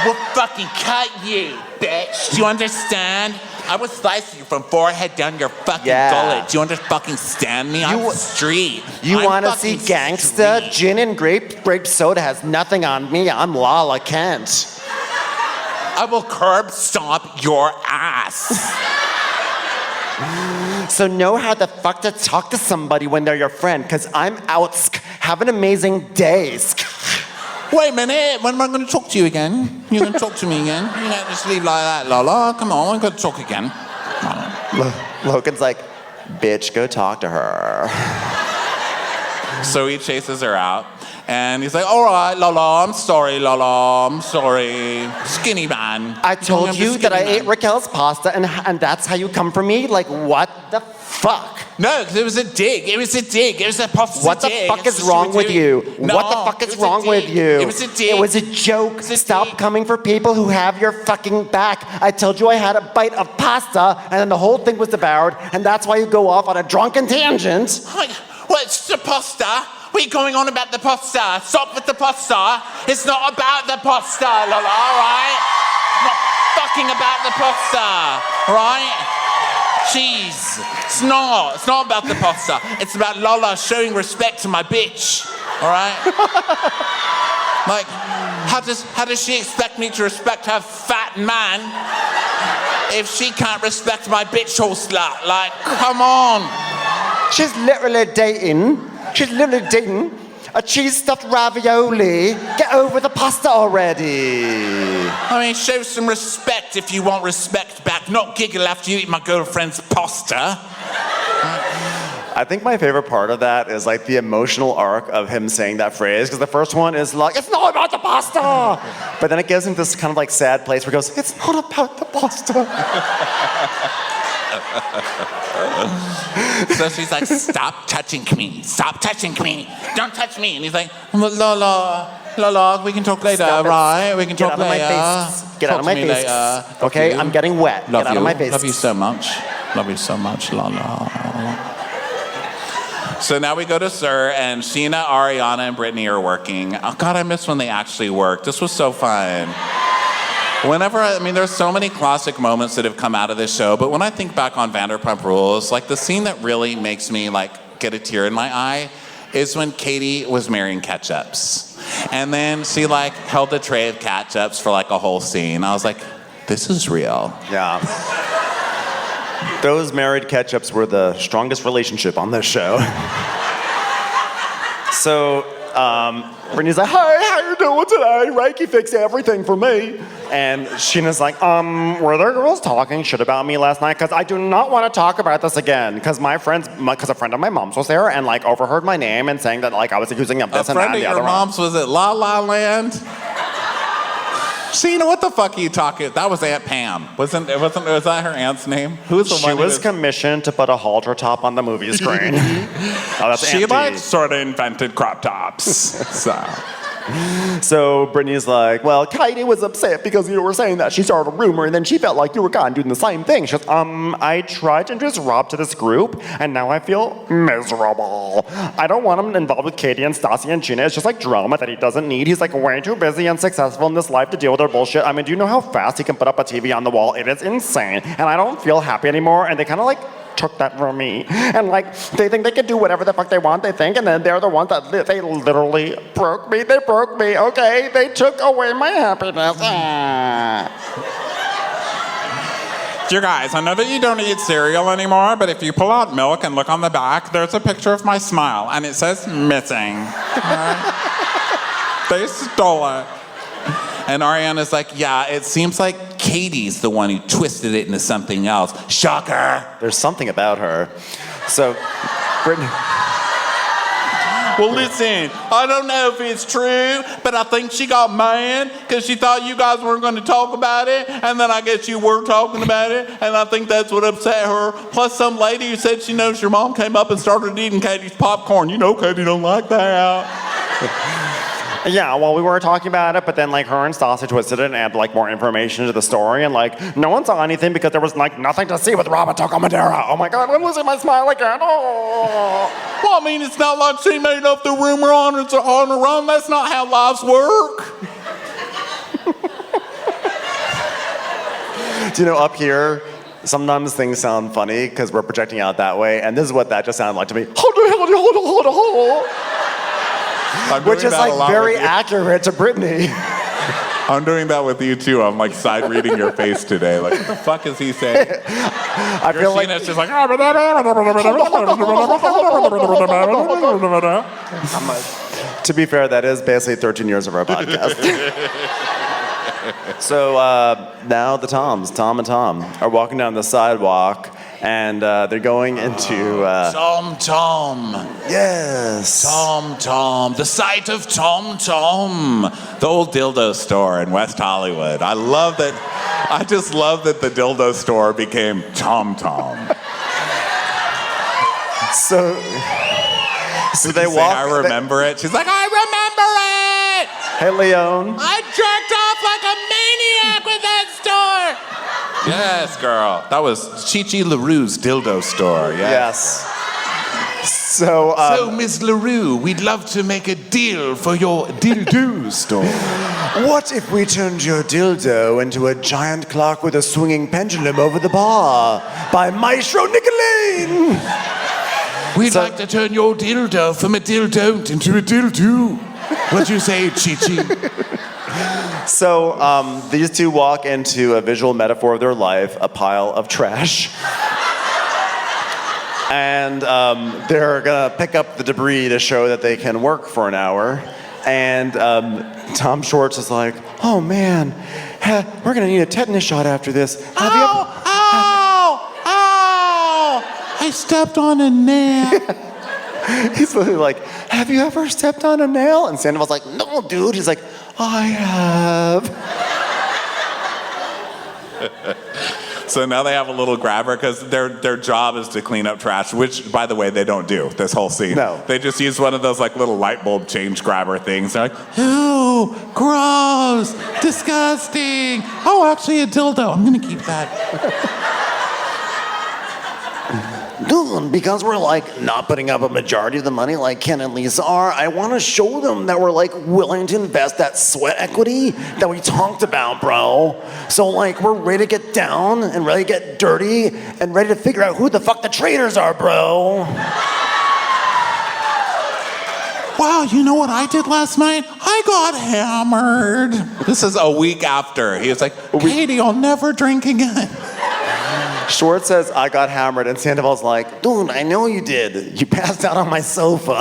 We'll fucking cut you, bitch. Do you understand? I would slice you from forehead down your fucking gullet. Do you understand me? I'm street. You I'm want to see fucking gangsta? street. Gin and grape soda has nothing on me. I'm Lala Kent. I will curb stomp your ass. So know how the fuck to talk to somebody when they're your friend, because I'm out. Have an amazing day. Wait a minute, when am I going to talk to you again? You're going to talk to me again? You don't just leave like that, Lala. Come on, we've got to talk again. Logan's like, bitch, go talk to her. So he chases her out, and he's like, all right, Lala, I'm sorry, Lala, I'm sorry. Skinny man. I told I'm the you that I skinny ate man. Raquel's pasta, and that's how you come for me? Like, what the fuck? No, because it was a dig. It was a pasta What the dig. fuck That's is what wrong you were with doing. you? No, What the fuck it is was a wrong with dig. you? It was a dig. It was a joke. was a Stop dig. coming for people who have your fucking back. I told you I had a bite of pasta, and then the whole thing was devoured, and that's why you go off on a drunken tangent. What's the pasta? What are you going on about the pasta? Stop with the pasta. It's not about the pasta, Lola, all right? Not fucking about the pasta, right? Jeez, it's not about the pasta. It's about Lola showing respect to my bitch, all right? Like, how does she expect me to respect her fat man if she can't respect my bitch hole slut? Like, come on. She's literally dating a cheese-stuffed ravioli. Get over the pasta already. I mean, show some respect if you want respect back, not giggle after you eat my girlfriend's pasta. I think my favorite part of that is like the emotional arc of him saying that phrase, because the first one is like, it's not about the pasta! But then it gives him this kind of like sad place where he goes, it's not about the pasta. So she's like, stop touching me. Stop touching me. Don't touch me. And he's like, Lola, we can talk later, Stop it. right? We can Get talk out of my later. face. Get out Talk of to my me face. later. Okay, Love you. I'm getting wet. Love Get out you. of my face. Love you so much. Love you so much, Lola. So now we go to SUR, and Sheena, Ariana, and Brittany are working. Oh, God, I miss when they actually worked. This was so fun. There's so many classic moments that have come out of this show, but when I think back on Vanderpump Rules, like the scene that really makes me like get a tear in my eye is when Katie was marrying ketchups. And then she like held a tray of ketchups for like a whole scene. I was like, this is real. Yeah. Those married ketchups were the strongest relationship on this show. So, Brittany's like, hey, how you doing today? Reiki fixed everything for me. And Sheena's like, were there girls talking shit about me last night? Because I do not want to talk about this again. Because a friend of my mom's was there and like overheard my name and saying that like I was accusing of this A and that friend and of the your other one. mom's was at La La Land. Sheena, what the fuck are you talking? That was Aunt Pam. Was that her aunt's name? Who's the She one? was commissioned to put a halter top on the movie screen. Oh, that's She Aunt like Dee. sort of invented crop tops. So Brittany's like, well, Katie was upset because you were saying that she started a rumor and then she felt like you were kind of doing the same thing. She goes, I tried to introduce Rob to this group, and now I feel miserable. I don't want him involved with Katie and Stassi and Gina. It's just like drama that he doesn't need. He's like way too busy and successful in this life to deal with their bullshit. I mean, do you know how fast he can put up a TV on the wall? It is insane. And I don't feel happy anymore, and they kind of like took that from me. And like, they think they can do whatever the fuck they want, they think, and then they're the ones that they literally broke me. They broke me, okay? They took away my happiness. You guys, I know that you don't eat cereal anymore, but if you pull out milk and look on the back, there's a picture of my smile, and it says missing. Right? They stole it. And Ariana's like, yeah, it seems like Katie's the one who twisted it into something else. Shocker. There's something about her. So, Brittany... Well, listen, I don't know if it's true, but I think she got mad because she thought you guys weren't going to talk about it, and then I guess you were talking about it, and I think that's what upset her. Plus, some lady who said she knows your mom came up and started eating Katie's popcorn. You know Katie don't like that. Yeah, well, we were talking about it, but then like her and Stassi twisted it and added like more information to the story, and like no one saw anything because there was like nothing to see with Robert Madeira. Oh my God, I'm losing my smile again. Oh. Well, I mean, it's not like she made up the rumor on her own. That's not how lives work. Do you know, up here, sometimes things sound funny because we're projecting out that way, and this is what that just sounded like to me. Which is like very accurate to Brittany. I'm doing that with you too. I'm like side reading your face today. Like, what the fuck is he saying? I feel like it's just like. To be fair, that is basically 13 years of our podcast. So now the Toms, Tom and Tom, are walking down the sidewalk, and they're going into... Tom. Yes. Tom. The site of Tom. The old dildo store in West Hollywood. I just love that the dildo store became Tom. So they walk... I remember it. She's like, I remember it! Hey, Leon. I jerked off like a maniac with that store. Yes, girl. That was Chi-Chi LaRue's dildo store. Yes. So, So, Miss LaRue, we'd love to make a deal for your dildo store. what if we turned your dildo into a giant clock with a swinging pendulum over the bar by Maestro Nicolene? We'd like to turn your dildo from a dildo into a dildo. What'd you say, Chi-Chi? So these two walk into a visual metaphor of their life, a pile of trash. And they're gonna pick up the debris to show that they can work for an hour. And Tom Schwartz is like, oh man, we're gonna need a tetanus shot after this. Ow! I stepped on a nail. He's literally like, have you ever stepped on a nail? And Sandoval's like, no, dude. He's like, I have. So now they have a little grabber because their job is to clean up trash, which, by the way, they don't do this whole scene. No. They just use one of those like little light bulb change grabber things. They're like, ew, gross, disgusting. Oh, actually a dildo. I'm gonna keep that. Dude, because we're like not putting up a majority of the money like Ken and Lisa are, I want to show them that we're like willing to invest that sweat equity that we talked about, bro. So like we're ready to get down and ready to get dirty and ready to figure out who the fuck the traitors are, bro. Wow, you know what I did last night? I got hammered. This is a week after. He was like, Katie, I'll never drink again. Schwartz says, I got hammered, and Sandoval's like, Dude, I know you did. You passed out on my sofa.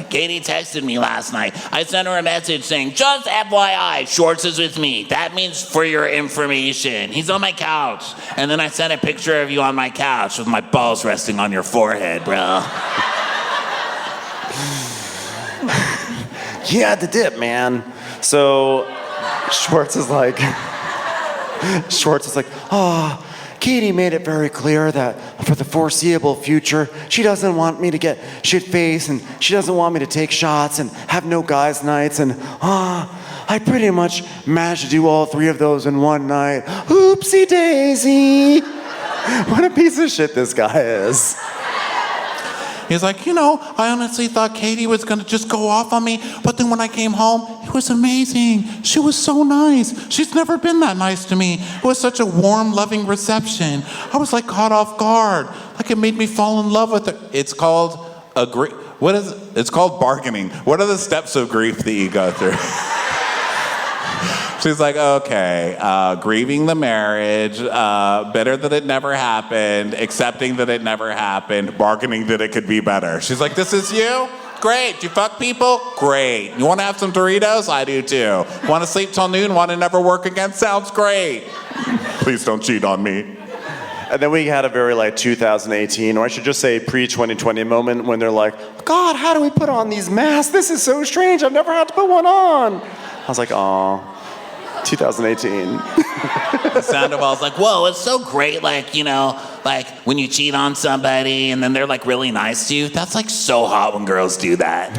Katie texted me last night. I sent her a message saying, just FYI, Schwartz is with me. That means for your information. He's on my couch. And then I sent a picture of you on my couch with my balls resting on your forehead, bro. Yeah, the dip, man. So Schwartz is like, oh, Katie made it very clear that for the foreseeable future, she doesn't want me to get shit-faced, and she doesn't want me to take shots and have no guys' nights, and I pretty much managed to do all 3 of those in one night. Oopsie daisy. What a piece of shit this guy is. He's like, I honestly thought Katie was gonna just go off on me, but then when I came home, it was amazing. She was so nice. She's never been that nice to me. It was such a warm, loving reception. I was like caught off guard. Like it made me fall in love with her. It's called it's called bargaining. What are the steps of grief that you go through? She's like, okay, grieving the marriage, bitter that it never happened, accepting that it never happened, bargaining that it could be better. She's like, this is you? Great. Do you fuck people? Great. You want to have some Doritos? I do too. Want to sleep till noon? Want to never work again? Sounds great. Please don't cheat on me. And then we had a very 2018, or I should just say pre-2020 moment when they're like, God, how do we put on these masks? This is so strange. I've never had to put one on. I was like, aw. 2018. Sandoval's like, whoa, it's so great, like when you cheat on somebody and then they're like really nice to you. That's like so hot when girls do that.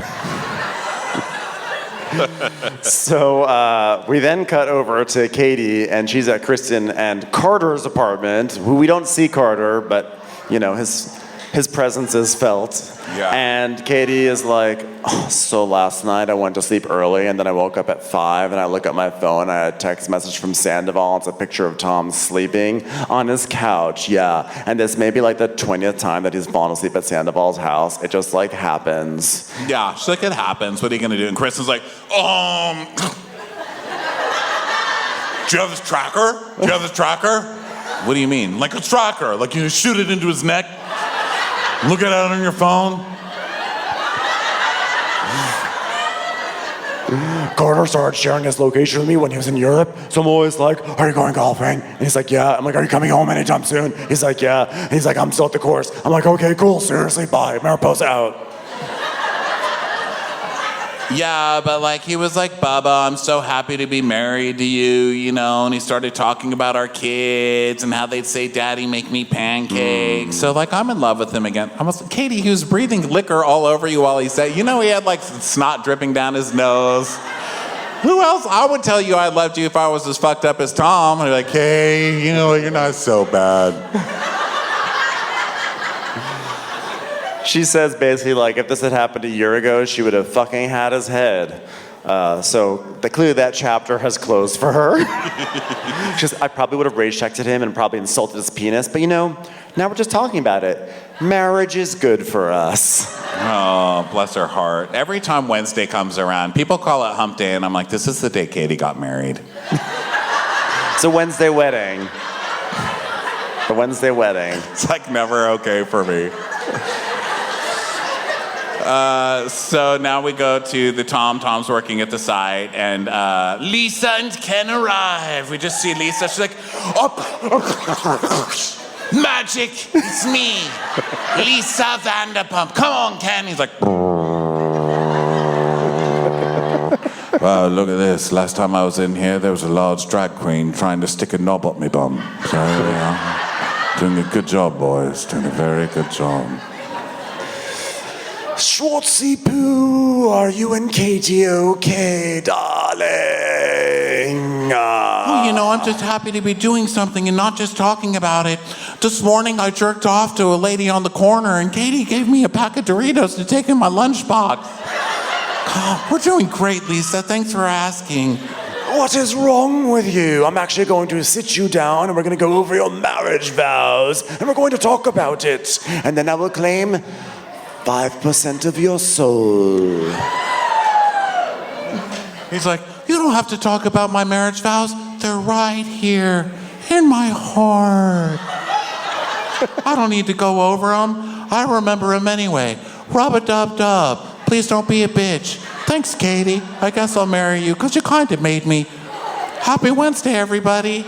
So we then cut over to Katie, and she's at Kristen and Carter's apartment. We don't see Carter, but his presence is felt. Yeah. And Katie is like, so last night I went to sleep early, and then I woke up at 5, and I look at my phone, I had a text message from Sandoval. It's a picture of Tom sleeping on his couch, yeah. And this may be the 20th time that he's fallen asleep at Sandoval's house. It just happens. Yeah, she's like, it happens. What are you gonna do? And Kristen's like, do you have this tracker? What do you mean? Like a tracker, like you shoot it into his neck? Look at it on your phone. Carter started sharing his location with me when he was in Europe. So I'm always like, are you going golfing? And he's like, yeah. I'm like, are you coming home anytime soon? He's like, yeah. And he's like, I'm still at the course. I'm like, okay, cool. Seriously, bye. Mariposa out. Yeah, but he was like, Bubba, I'm so happy to be married to you, and he started talking about our kids and how they'd say, Daddy, make me pancakes. So I'm in love with him again. Katie, he was breathing liquor all over you while he said, he had snot dripping down his nose. Who else? I would tell you I loved you if I was as fucked up as Tom. I'd be like, hey, you're not so bad. She says basically if this had happened a year ago, she would have fucking had his head. So clearly that chapter has closed for her. She says, I probably would have rage texted him and probably insulted his penis, but now we're just talking about it. Marriage is good for us. Oh, bless her heart. Every time Wednesday comes around, people call it hump day, and I'm like, this is the day Katie got married. It's a Wednesday wedding. The Wednesday wedding. It's never okay for me. So now we go to the Tom's working at the site, and Lisa and Ken arrive. We just see Lisa. She's like, magic, it's me, Lisa Vanderpump. Come on, Ken. He's like, Wow, look at this. Last time I was in here, there was a large drag queen trying to stick a knob up my bum. So, doing a good job, boys. Doing a very good job. Schwartzy Poo, are you and Katie okay, darling? I'm just happy to be doing something and not just talking about it. This morning I jerked off to a lady on the corner, and Katie gave me a pack of Doritos to take in my lunchbox. We're doing great, Lisa. Thanks for asking. What is wrong with you? I'm actually going to sit you down and we're going to go over your marriage vows and we're going to talk about it. And then I will claim 5% of your soul. He's like, you don't have to talk about my marriage vows. They're right here in my heart. I don't need to go over them. I remember them anyway. Rub-a-dub-dub. Please don't be a bitch. Thanks, Katie. I guess I'll marry you because you kind of made me. Happy Wednesday, everybody.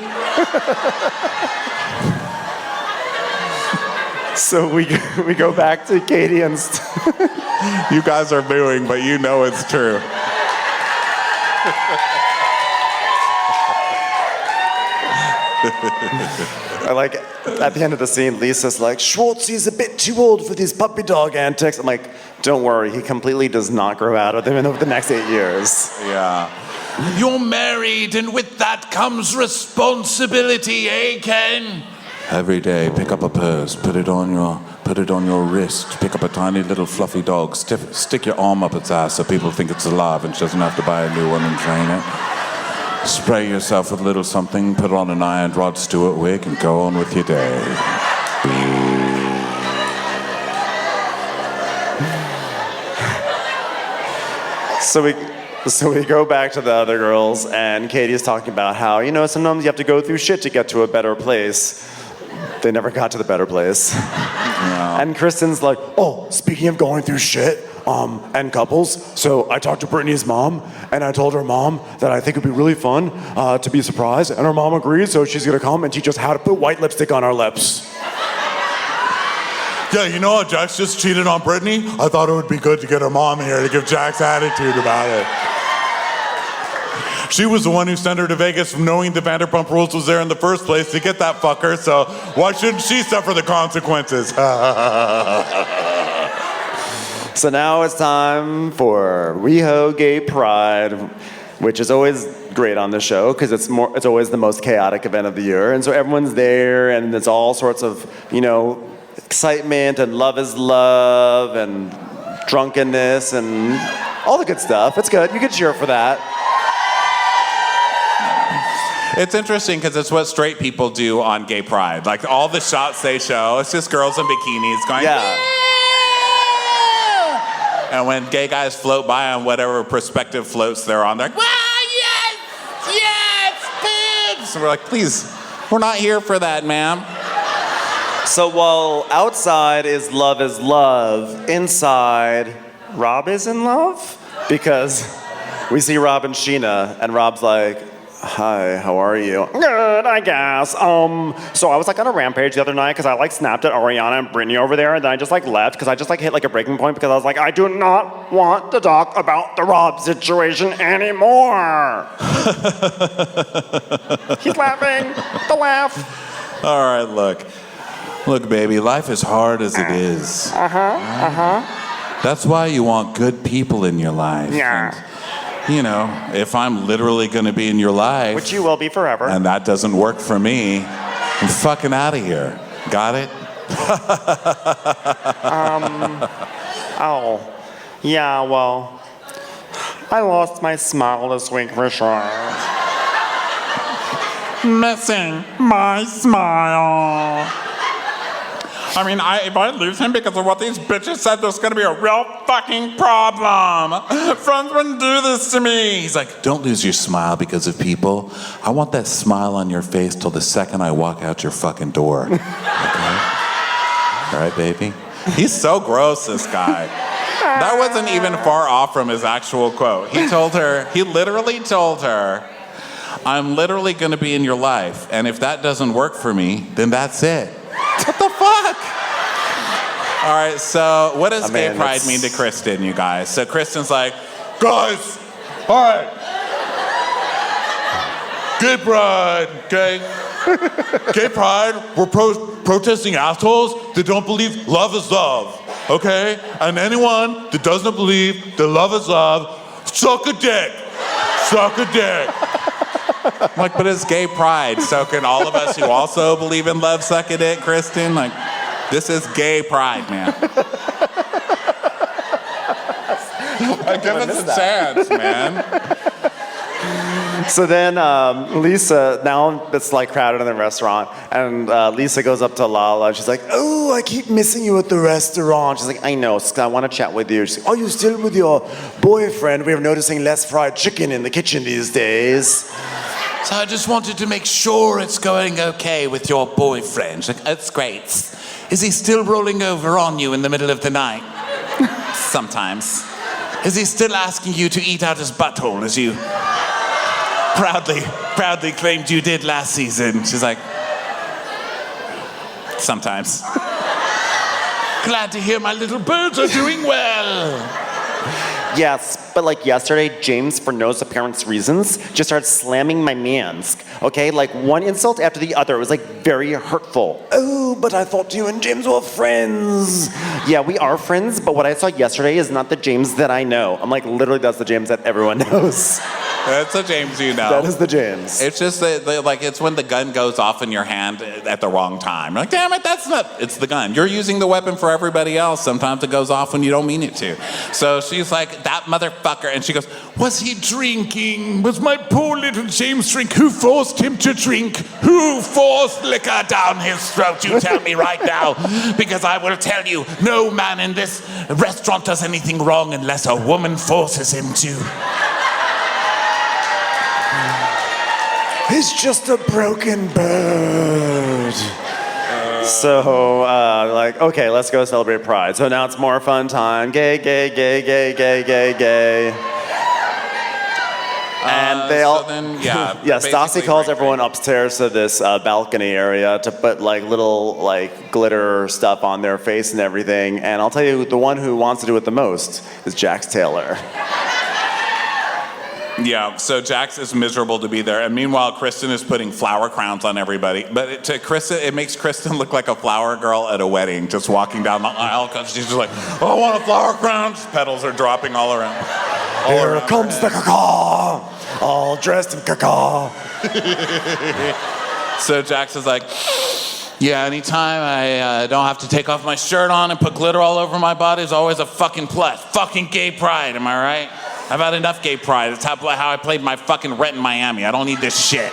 So we go back to Katie and You guys are booing, but it's true. I like, at the end of the scene, Lisa's like, Schwartzy's a bit too old for these puppy dog antics. I'm like, don't worry, he completely does not grow out of them over the next 8 years. Yeah. You're married, and with that comes responsibility, eh, Ken? Every day, pick up a purse, put it on your wrist, pick up a tiny little fluffy dog, stick your arm up its ass so people think it's alive and she doesn't have to buy a new one and train it. Spray yourself with a little something, put on an Iron Rod Stewart wig, and go on with your day. So we go back to the other girls, and Katie's talking about how, sometimes you have to go through shit to get to a better place. They never got to the better place. Yeah. And Kristen's like, oh, speaking of going through shit, and couples, so I talked to Brittany's mom, and I told her mom that I think it'd be really fun to be surprised, and her mom agreed, so she's gonna come and teach us how to put white lipstick on our lips. Yeah, you know how Jax just cheated on Brittany? I thought it would be good to get her mom here to give Jax attitude about it. She was the one who sent her to Vegas knowing the Vanderpump Rules was there in the first place to get that fucker, so why shouldn't she suffer the consequences? So now it's time for WeHo Gay Pride, which is always great on the show because it's always the most chaotic event of the year. And so everyone's there and there's all sorts of, excitement and love is love and drunkenness and all the good stuff. It's good. You can cheer for that. It's interesting because it's what straight people do on Gay Pride. Like all the shots they show, it's just girls in bikinis going, Yeah. And when gay guys float by on whatever prospective floats they're on, they're like, wow, yes, babes. And we're like, please, we're not here for that, ma'am. So while outside is love, inside, Rob is in love? Because we see Rob and Sheena, and Rob's like, hi, how are you? Good, I guess. So I was on a rampage the other night because I snapped at Ariana and Brittany over there, and then I just left because I just hit a breaking point because I was like, I do not want to talk about the Rob situation anymore. He's laughing. The laugh. All right, look, baby, life is hard as it is. That's why you want good people in your life. Yeah. And, if I'm literally going to be in your life, Which you will be forever. and that doesn't work for me, I'm fucking out of here. Got it? Oh, yeah, well, I lost my smile this week for sure. Missing my smile. I mean, if I lose him because of what these bitches said, there's gonna be a real fucking problem. Friends wouldn't do this to me. He's like, don't lose your smile because of people. I want that smile on your face till the second I walk out your fucking door. Okay? All right, baby? He's so gross, this guy. That wasn't even far off from his actual quote. He literally told her, I'm literally gonna be in your life, and if that doesn't work for me, then that's it. What the fuck? All right, so what does Gay Pride mean to Kristen, you guys? So Kristen's like, Guys, all right. Gay Pride, okay? Gay Pride, we're protesting assholes that don't believe love is love, okay? And anyone that doesn't believe that love is love, suck a dick. Suck a dick. I'm like, but it's Gay Pride, so can all of us who also believe in love suck a dick, Kristen? Like, this is Gay Pride, man. Give us a chance, man. So then Lisa, now it's crowded in the restaurant, and Lisa goes up to Lala, and she's like, oh, I keep missing you at the restaurant. She's like, I know, I want to chat with you. She's like, oh, you still with your boyfriend? We're noticing less fried chicken in the kitchen these days. So I just wanted to make sure it's going okay with your boyfriend. Like, it's great. Is he still rolling over on you in the middle of the night? Sometimes. Is he still asking you to eat out his butthole as you proudly claimed you did last season? She's like, sometimes. Glad to hear my little birds are doing well. Yes, but like yesterday, James, for no apparent reasons, just started slamming my mans. Okay, like one insult after the other. It was like very hurtful. Oh, but I thought you and James were friends. Yeah, we are friends, but what I saw yesterday is not the James that I know. I'm like, literally, that's the James that everyone knows. That's the James you know. That is the James. It's just that, like, it's when the gun goes off in your hand at the wrong time. You're like, damn it, that's not, it's the gun. You're using the weapon for everybody else. Sometimes it goes off when you don't mean it to. So she's like, that motherfucker. And she goes, Was he drinking? Was my poor little James drink? Who forced him to drink? Who forced liquor down his throat? You tell me right now. Because I will tell you, no man in this restaurant does anything wrong unless a woman forces him to. He's just a broken bird. So, like, okay, let's go celebrate Pride. So now it's more fun time. Gay, gay, gay, gay, gay, gay, gay. And they all, so then, yeah. yeah, Stassi basically calls right, everyone upstairs to this balcony area to put like little like glitter stuff on their face and everything. And I'll tell you, the one who wants to do it the most is Jax Taylor. Yeah, so Jax is miserable to be there, and meanwhile, Kristen is putting flower crowns on everybody. But to Kristen, it makes Kristen look like a flower girl at a wedding, just walking down the aisle, because she's just like, oh, I want a flower crown. Petals are dropping all around. Here comes the caca, all dressed in caca. So Jax is like, Yeah, anytime I don't have to take off my shirt on and put glitter all over my body is always a fucking plus. Fucking gay pride, am I right? I've had enough gay pride. That's how I played my fucking rent in Miami. I don't need this shit.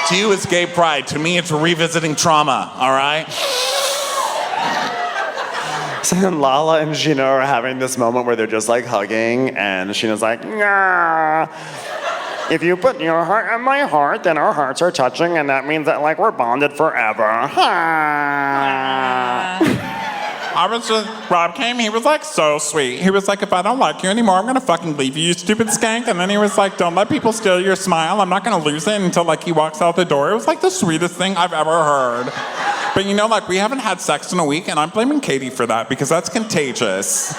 To you, it's gay pride. To me, it's revisiting trauma, all right? So then Lala and Sheena are having this moment where they're just like hugging, and Sheena's like, nah. If you put your heart in my heart, then our hearts are touching, and that means that like we're bonded forever. I was just, Rob came, he was like so sweet. He was like, if I don't like you anymore, I'm gonna fucking leave you, you stupid skank. And then he was like, don't let people steal your smile. I'm not gonna lose it until like he walks out the door. It was like the sweetest thing I've ever heard. But you know, like we haven't had sex in a week, and I'm blaming Katie for that because that's contagious.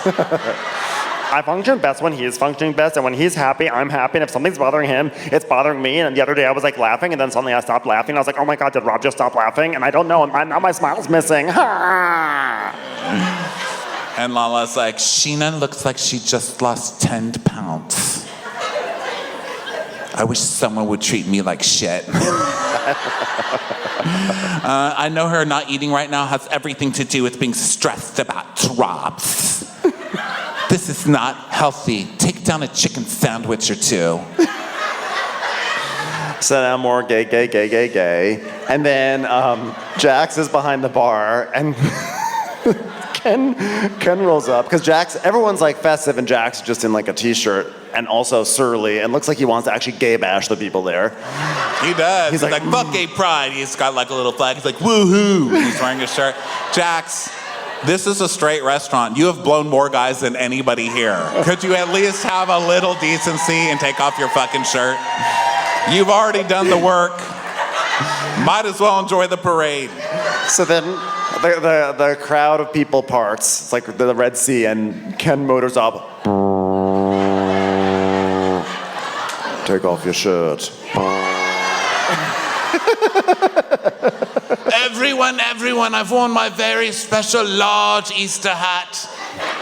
I function best when he's functioning best, and when he's happy, I'm happy. And if something's bothering him, it's bothering me. And the other day I was like laughing, and then suddenly I stopped laughing. I was like, oh my God, did Rob just stop laughing? And I don't know, now my smile's missing. And Lala's like, Sheena looks like she just lost 10 pounds. I wish someone would treat me like shit. I know her not eating right now has everything to do with being stressed about drops. This is not healthy. Take down a chicken sandwich or two. So now more gay, gay, gay, gay, gay. And then Jax is behind the bar, and Ken rolls up, because Jax, everyone's like festive, and Jax is just in like a t-shirt, and also surly, and looks like he wants to actually gay bash the people there. He does. He's like, fuck gay pride. He's got like a little flag. He's like, woohoo. He's wearing a shirt. Jax, this is a straight restaurant. You have blown more guys than anybody here. Could you at least have a little decency and take off your fucking shirt? You've already done the work. Might as well enjoy the parade. So then the crowd of people parts. It's like the Red Sea, and Ken motors up. Take off your shirt. Everyone, I've worn my very special large Easter hat,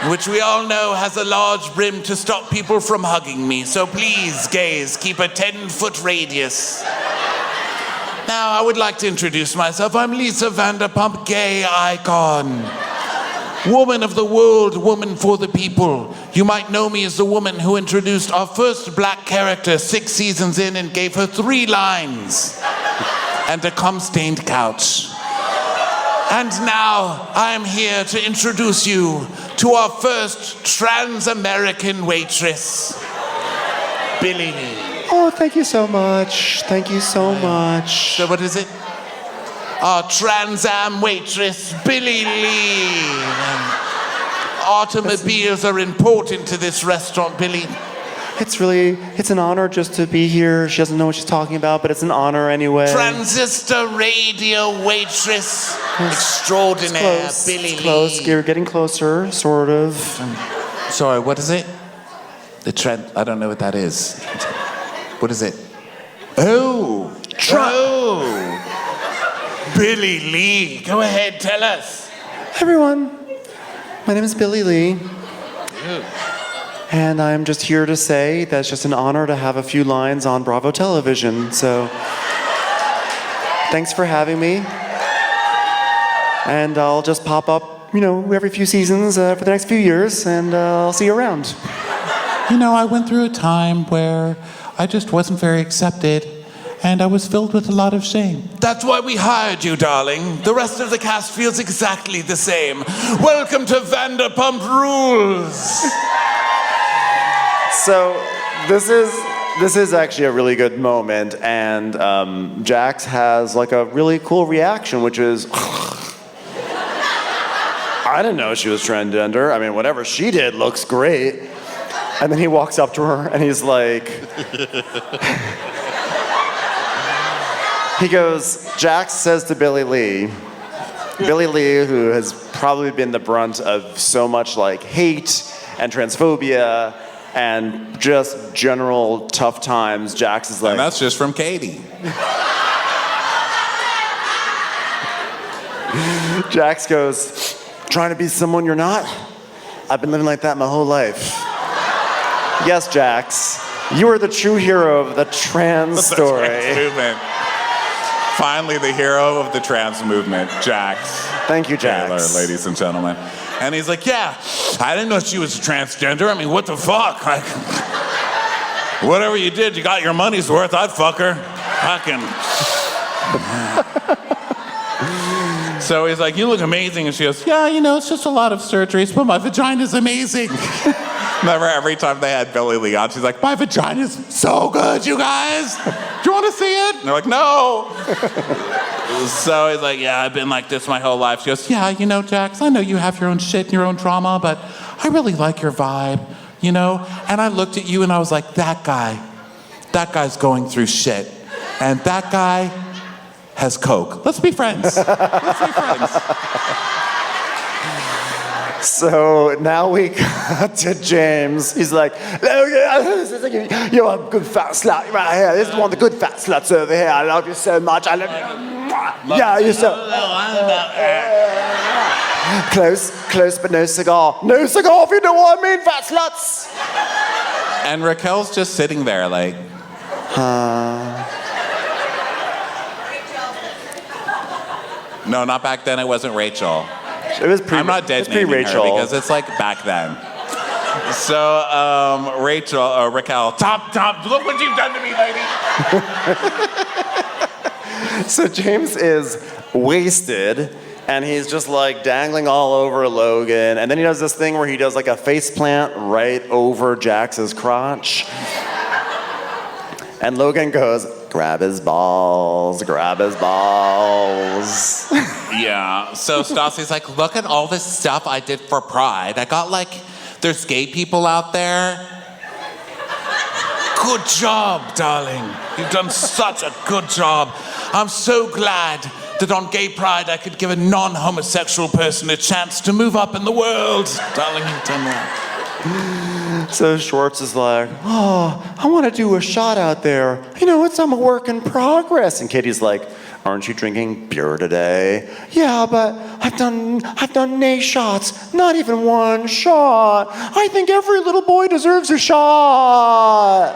which we all know has a large brim to stop people from hugging me. So please, gays, keep a 10-foot radius. Now, I would like to introduce myself. I'm Lisa Vanderpump, gay icon. Woman of the world, woman for the people. You might know me as the woman who introduced our first black character 6 seasons in and gave her 3 lines and a cum-stained couch. And now I am here to introduce you to our first trans-American waitress, Billy Lee. Oh, thank you so much. Thank you so much. So what is it? Our Trans-Am waitress, Billy Lee. Automobiles are important to this restaurant, Billy. It's an honor just to be here. She doesn't know what she's talking about, but it's an honor anyway. Transistor radio waitress extraordinaire, Billy Lee. Close. You're getting closer, sort of. Sorry, what is it? The trend, I don't know what that is. What is it? Oh! Billy Lee, go ahead, tell us. Hi, everyone. My name is Billy Lee. And I'm just here to say that it's just an honor to have a few lines on Bravo Television. So, thanks for having me. And I'll just pop up, every few seasons for the next few years, and I'll see you around. I went through a time where I just wasn't very accepted, and I was filled with a lot of shame. That's why we hired you, darling. The rest of the cast feels exactly the same. Welcome to Vanderpump Rules. So, this is actually a really good moment, and Jax has like a really cool reaction, which is, I didn't know she was transgender. I mean, whatever she did looks great. And then he walks up to her and he's like, he goes, Jax says to Billy Lee, who has probably been the brunt of so much like hate and transphobia and just general tough times, Jax is like... And that's just from Katie. Jax goes, trying to be someone you're not? I've been living like that my whole life. Yes, Jax, you are the true hero of the trans story. The trans movement. Finally, the hero of the trans movement, Jax. Thank you, Jax. Taylor, ladies and gentlemen. And he's like, yeah, I didn't know she was a transgender. I mean, what the fuck? Like, whatever you did, you got your money's worth. I'd fuck her. Fucking. So he's like, you look amazing. And she goes, yeah, it's just a lot of surgeries, but my vagina's amazing. Remember, every time they had Billy Lee on, she's like, my vagina's so good, you guys. Do you want to see it? And they're like, no. So he's like, yeah, I've been like this my whole life. She goes, yeah, Jax, I know you have your own shit and your own drama, but I really like your vibe, And I looked at you and I was like, that guy's going through shit. And that guy has coke. Let's be friends. So now we got to James. He's like, you're a good fat slut right here. This is one of the good fat sluts over here. I love you so much. I love you. Yeah, you're so... Close, but no cigar. No cigar, if you know what I mean, fat sluts. And Raquel's just sitting there like... No, not back then. It wasn't Rachel. It was I'm not dead naming Rachel. her because it's like back then. So Raquel, top, look what you've done to me, lady. So James is wasted, and he's just like dangling all over Logan, and then he does this thing where he does like a face plant right over Jax's crotch. And Logan goes, grab his balls. Yeah, so Stassi's like, look at all this stuff I did for Pride. I got there's gay people out there. Good job, darling. You've done such a good job. I'm so glad that on Gay Pride I could give a non-homosexual person a chance to move up in the world. Darling, you've done that. So Schwartz is like, oh, I want to do a shot out there. It's a work in progress. And Katie's like, aren't you drinking beer today? Yeah, but I've done nay shots, not even one shot. I think every little boy deserves a shot.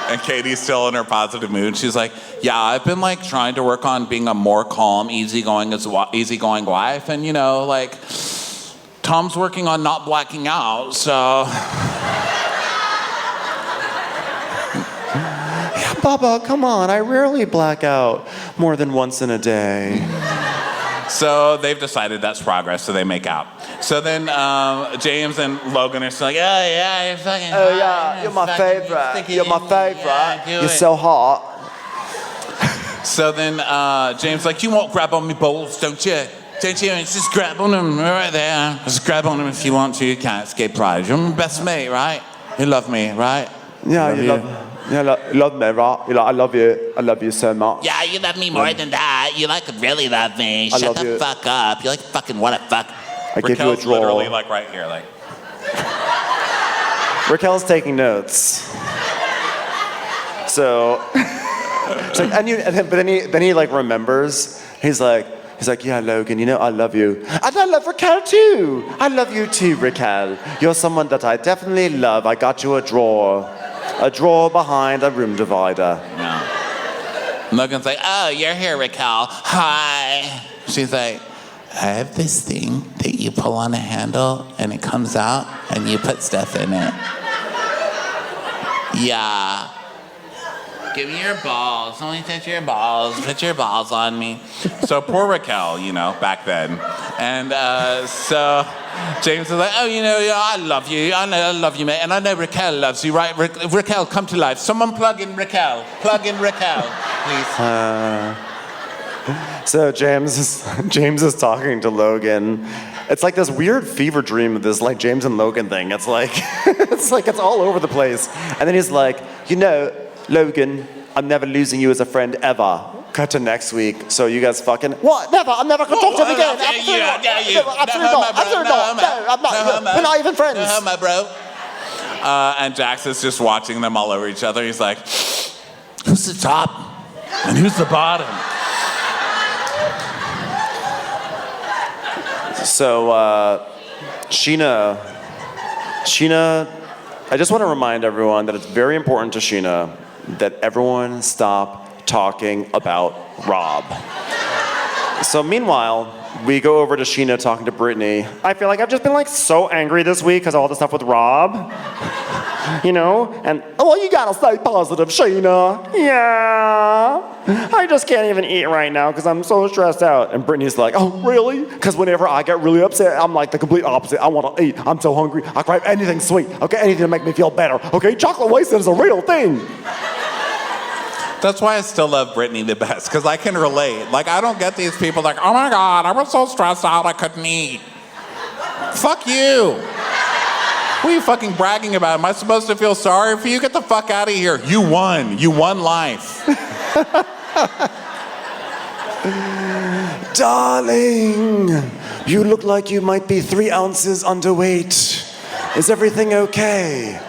And Katie's still in her positive mood. She's like, yeah, I've been trying to work on being a more calm, easygoing wife. And Tom's working on not blacking out, so... Yeah, Bubba, come on. I rarely black out more than once in a day. So they've decided that's progress, so they make out. So then James and Logan are still like, oh, yeah, you're fucking hot. Oh, yeah, you're my favorite. You're my favorite. You're so hot. So then James like, you won't grab on me balls, don't you? Don't you? It's just grab on them right there. Just grab on them if you want to. You can't escape Pride. You're my best mate, right? You love me, right? Yeah, you love me, right? I love you. I love you so much. Yeah, you love me more than that. You really love me. Shut the fuck up. You fucking wanna fuck. I give you a draw. Literally right here, Raquel's taking notes. So, but then he like remembers. He's like, yeah, Logan, you know, I love you. And I love Raquel too. I love you too, Raquel. You're someone that I definitely love. I got you a drawer behind a room divider. No. Logan's like, oh, you're here, Raquel. Hi. She's like, I have this thing that you pull on a handle and it comes out and you put stuff in it. Yeah. Give me your balls. Only touch your balls. Put your balls on me. So poor Raquel, you know, back then. And so James is like, oh, you know, I love you. I love you, mate. And I know Raquel loves you, right? Raquel, come to life. Someone plug in Raquel. Plug in Raquel, please. So James is talking to Logan. It's like this weird fever dream of this like James and Logan thing. It's like it's all over the place. And then he's like, you know, Logan, I'm never losing you as a friend ever. Cut to next week. So you guys fucking what? Never. I'm never gonna talk to him again. Absolutely not. Absolutely not. Absolutely not. No, I'm not. We're not even friends. No, my bro. And Jax is just watching them all over each other. He's like, who's the top and who's the bottom? So, Sheena, I just want to remind everyone that it's very important to Sheena that everyone stop talking about Rob. So meanwhile, we go over to Sheena talking to Brittany. I feel like I've just been like so angry this week because of all the stuff with Rob. You know? And, oh, you gotta stay positive, Sheena. Yeah. I just can't even eat right now because I'm so stressed out. And Brittany's like, oh, really? Because whenever I get really upset, I'm like the complete opposite. I want to eat. I'm so hungry. I crave anything sweet. Okay, anything to make me feel better. Okay, chocolate wasted is a real thing. That's why I still love Brittany the best, because I can relate. Like, I don't get these people like, oh my God, I was so stressed out I couldn't eat. Fuck you. What are you fucking bragging about? Am I supposed to feel sorry for you? Get the fuck out of here. You won. You won life. Darling, you look like you might be 3 ounces underweight. Is everything okay?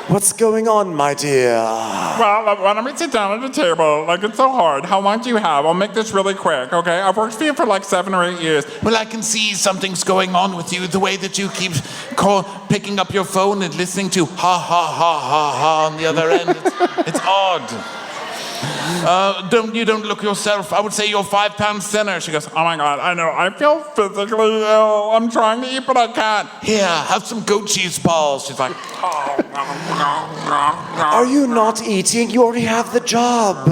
What's going on, my dear? Well, why don't we sit down at the table? Like, it's so hard. How long do you have? I'll make this really quick, okay? I've worked for you for like 7 or 8 years. Well, I can see something's going on with you. The way that you keep picking up your phone and listening to ha ha ha ha ha on the other end. It's odd. You don't look yourself. I would say you're 5 pounds thinner. She goes, oh my God, I know. I feel physically ill. I'm trying to eat, but I can't. Here, have some goat cheese balls. She's like, oh. Are you not eating? You already have the job.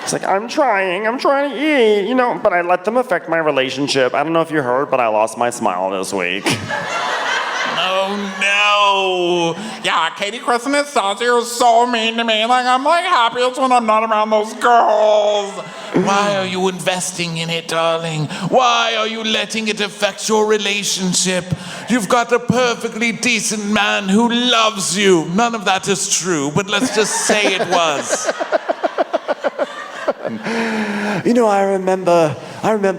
It's like, I'm trying to eat, you know, but I let them affect my relationship. I don't know if you heard, but I lost my smile this week. Oh no! Yeah, Katie Kristen and Saucy are so mean to me. Like, I'm like happiest when I'm not around those girls. Why are you investing in it, darling? Why are you letting it affect your relationship? You've got a perfectly decent man who loves you. None of that is true, but let's just say it was. You know, I remember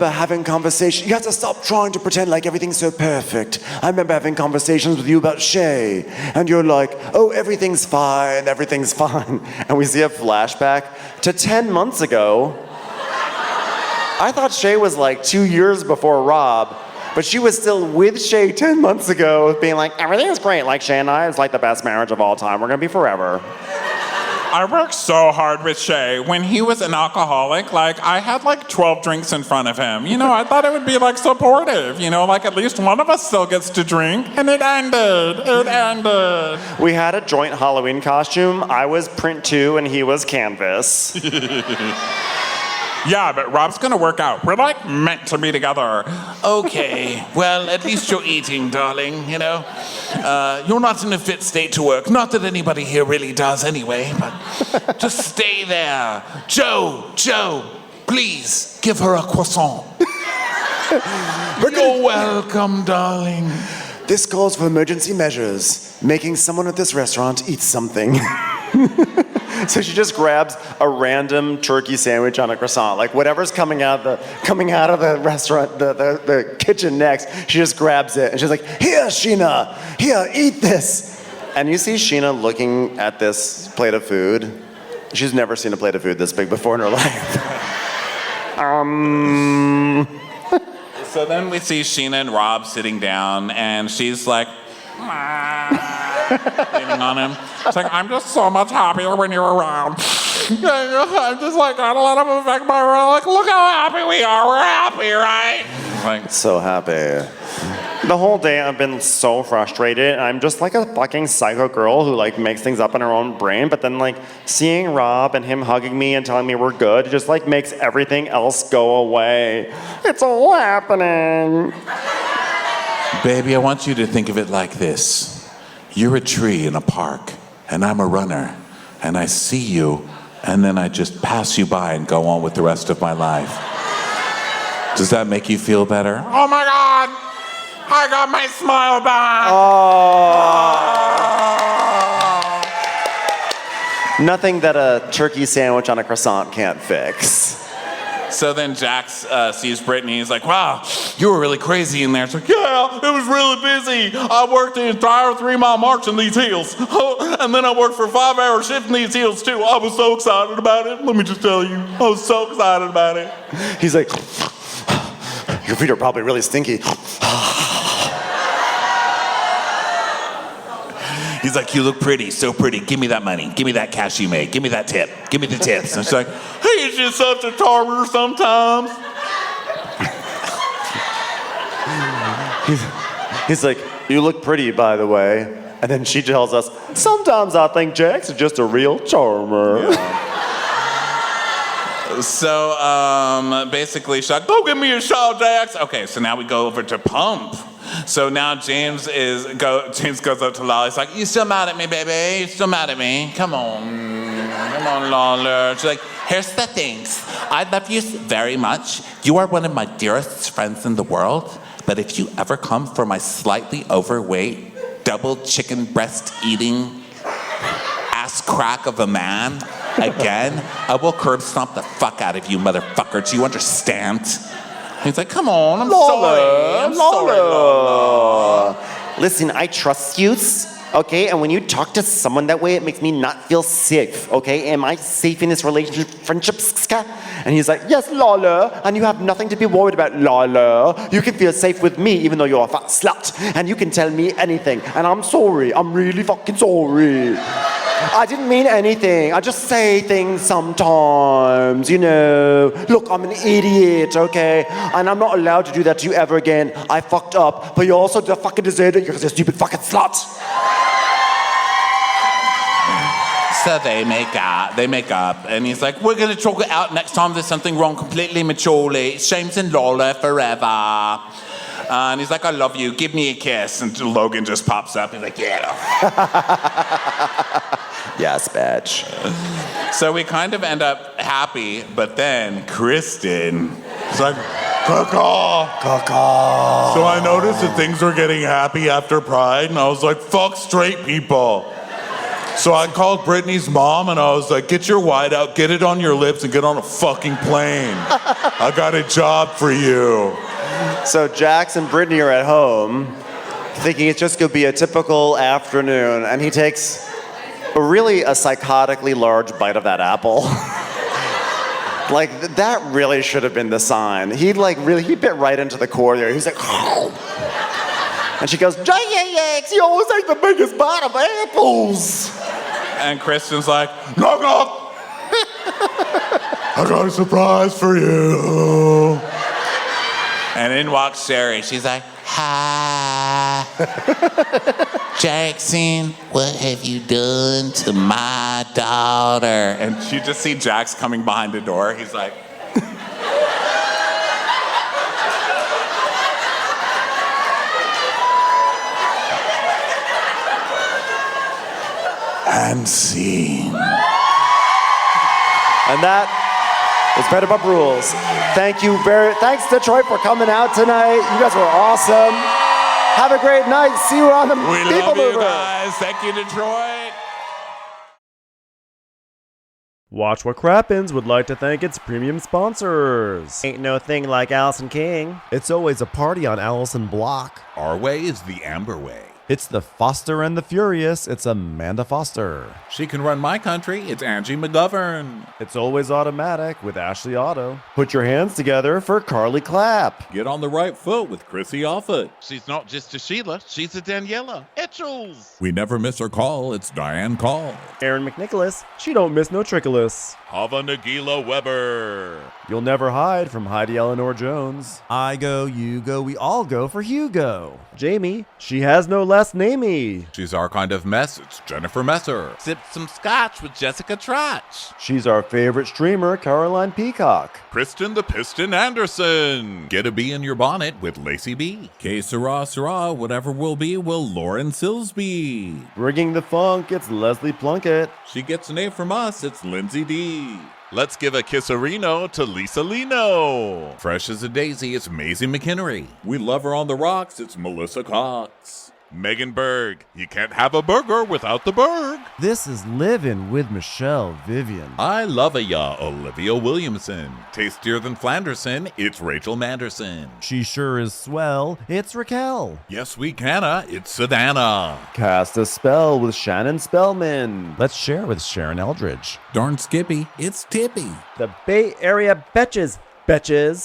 having conversations. You have to stop trying to pretend like everything's so perfect. I remember having conversations with you about Shay, and you're like, oh, everything's fine. And we see a flashback to 10 months ago. I thought Shay was like 2 years before Rob, but she was still with Shay 10 months ago, being like, everything is great. Like, Shay and I, it's like the best marriage of all time. We're gonna be forever. I worked so hard with Shay. When he was an alcoholic, like, I had like 12 drinks in front of him. You know, I thought it would be like supportive, you know, like at least one of us still gets to drink. And it ended. We had a joint Halloween costume. I was print 2 and he was canvas. Yeah, but Rob's gonna work out. We're like meant to be together. Okay, well, at least you're eating, darling, you know? You're not in a fit state to work. Not that anybody here really does anyway, but just stay there. Joe, please give her a croissant. You're welcome, darling. This calls for emergency measures. Making someone at this restaurant eat something. So she just grabs a random turkey sandwich on a croissant, like whatever's coming out of the restaurant, the kitchen next. She just grabs it and she's like, "Here, Sheena, here, eat this." And you see Sheena looking at this plate of food. She's never seen a plate of food this big before in her life. So then we see Sheena and Rob sitting down, and she's like, leaning on him. It's like, I'm just so much happier when you're around. I'm just like, got a lot of affect my world. Like, look how happy we are. We're happy, right? Like, So happy. The whole day I've been so frustrated. I'm just like a fucking psycho girl who like makes things up in her own brain, but then like seeing Rob and him hugging me and telling me we're good just like makes everything else go away. It's all happening. Baby, I want you to think of it like this. You're a tree in a park, and I'm a runner, and I see you, and then I just pass you by and go on with the rest of my life. Does that make you feel better? oh my God, I got my smile back. Nothing that a turkey sandwich on a croissant can't fix. So then Jax sees Brittany. He's like, wow, you were really crazy in there. It's like, yeah, it was really busy. I worked the entire 3-mile march in these heels. And then I worked for a 5-hour shift in these heels too. I was so excited about it. Let me just tell you, I was so excited about it. He's like, your feet are probably really stinky. He's like, you look pretty, so pretty. Give me that money. Give me that cash you made. Give me that tip. Give me the tips. And she's like, he's just such a charmer sometimes. He's like, you look pretty, by the way. And then she tells us, sometimes I think Jax is just a real charmer. So basically, she's like, go give me a shot, Jax. Okay, so now we go over to Pump. So now James goes up to Lolly. He's like, you still mad at me, baby? You still mad at me? Come on, Lolly. She's like, here's the things. I love you very much. You are one of my dearest friends in the world. But if you ever come for my slightly overweight, double chicken breast eating ass crack of a man again, I will curb stomp the fuck out of you, motherfucker. Do you understand? He's like, come on, I'm sorry. I'm sorry, Lola. Listen, I trust you, okay? And when you talk to someone that way, it makes me not feel safe, okay? Am I safe in this relationship, friendship? And he's like, yes, Lola. And you have nothing to be worried about, Lola. You can feel safe with me, even though you're a fat slut. And you can tell me anything. And I'm sorry. I'm really fucking sorry. I didn't mean anything. I just say things sometimes, you know. Look, I'm an idiot, okay? And I'm not allowed to do that to you ever again. I fucked up, but you also fucking deserve it because you're a stupid fucking slut. So they make up, and he's like, we're gonna talk it out next time there's something wrong completely maturely. James and Lola forever. And he's like, I love you, give me a kiss. And Logan just pops up, he's like, yeah. Yes, bitch. So we kind of end up happy, but then Kristen is like, caca. So I noticed that things were getting happy after Pride, and I was like, fuck straight people. So I called Brittany's mom, and I was like, get your white out, get it on your lips, and get on a fucking plane. I got a job for you. So Jax and Brittany are at home, thinking it's just gonna be a typical afternoon, and he takes a psychotically large bite of that apple. Like, that really should have been the sign. He bit right into the core there. He's like, and she goes, Jax, you always take the biggest bite of apples. And Kristen's like, knock, knock. I got a surprise for you. And in walks Sherry. She's like, hi. Jackson, what have you done to my daughter? And you just see Jax coming behind the door. He's like, and scene. And that is Vanderpump Rules. Thanks Detroit for coming out tonight. You guys were awesome. Have a great night. See you on the we People love you Mover. guys. Thank you, Detroit. Watch what Crappens would like to thank its premium sponsors. Ain't no thing like Allison King. It's always a party on Allison Block. Our way is the Amber way. It's the Foster and the Furious. It's Amanda Foster. She can run my country. It's Angie McGovern. It's always automatic with Ashley Auto. Put your hands together for Carly Clapp. Get on the right foot with Chrissy Offit. She's not just a Sheila, she's a Daniela. Etchels. We never miss her call. It's Diane Call. Erin McNicholas. She don't miss no trickolas. Hava Nagila Weber. You'll never hide from Heidi Eleanor Jones. I go, you go, we all go for Hugo. Jamie. She has no last namey. She's our kind of mess. It's Jennifer Messer. Sip some scotch with Jessica Trotch. She's our favorite streamer, Caroline Peacock. Kristen the Piston Anderson. Get a bee in your bonnet with Lacey B. K Sarah Sarah, whatever will be, will Lauren Silsby. Bringing the funk, it's Leslie Plunkett. She gets an A from us, it's Lindsay D. Let's give a kisserino to Lisa Lino. Fresh as a daisy, it's Maisie McHenry. We love her on the rocks, it's Melissa Cox. Megan Berg. You can't have a burger without the Berg. This is Livin' with Michelle Vivian. I love ya, Olivia Williamson. Tastier than Flanderson, it's Rachel Manderson. She sure is swell, it's Raquel. Yes, we canna, it's Savannah. Cast a spell with Shannon Spellman. Let's share with Sharon Eldridge. Darn Skippy, it's Tippy. The Bay Area Betches.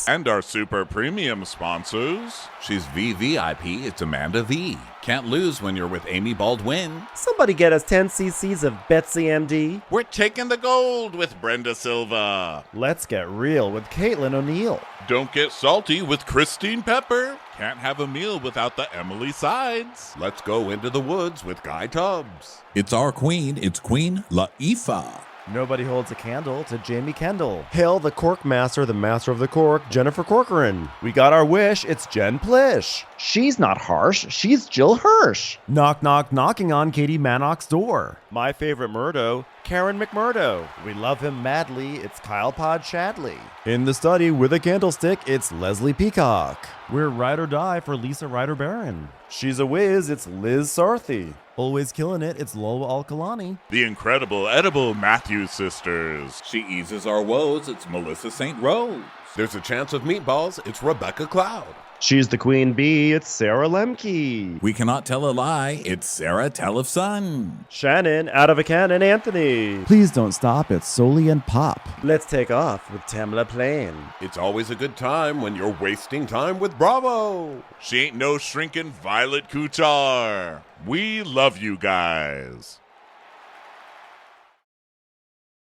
And our super premium sponsors. She's VVIP, it's Amanda V. Can't lose when you're with Amy Baldwin. Somebody get us 10 cc's of Betsy MD. We're taking the gold with Brenda Silva. Let's get real with Caitlin O'Neill. Don't get salty with Christine Pepper. Can't have a meal without the Emily Sides. Let's go into the woods with Guy Tubbs. It's our queen, it's Queen Laifah. Nobody holds a candle to Jamie Kendall. Hail the Cork Master, the Master of the Cork, Jennifer Corcoran. We got our wish, it's Jen Plish. She's not harsh, she's Jill Hirsch. Knock, knock, knocking on Katie Mannock's door. My favorite Murdo, Karen McMurdo. We love him madly, it's Kyle Pod Shadley. In the study with a candlestick, it's Leslie Peacock. We're ride or die for Lisa Ryder Barron. She's a whiz, it's Liz Sarthy. Always killing it, it's Lola Alkalani. The incredible edible Matthews sisters. She eases our woes, it's Melissa St. Rose. There's a chance of meatballs, it's Rebecca Cloud. She's the queen bee, it's Sarah Lemke. We cannot tell a lie, it's Sarah Telefson. Shannon, out of a cannon, Anthony. Please don't stop, it's Soli and Pop. Let's take off with Tamla Plain. It's always a good time when you're wasting time with Bravo. She ain't no shrinking Violet Kuchar. We love you guys.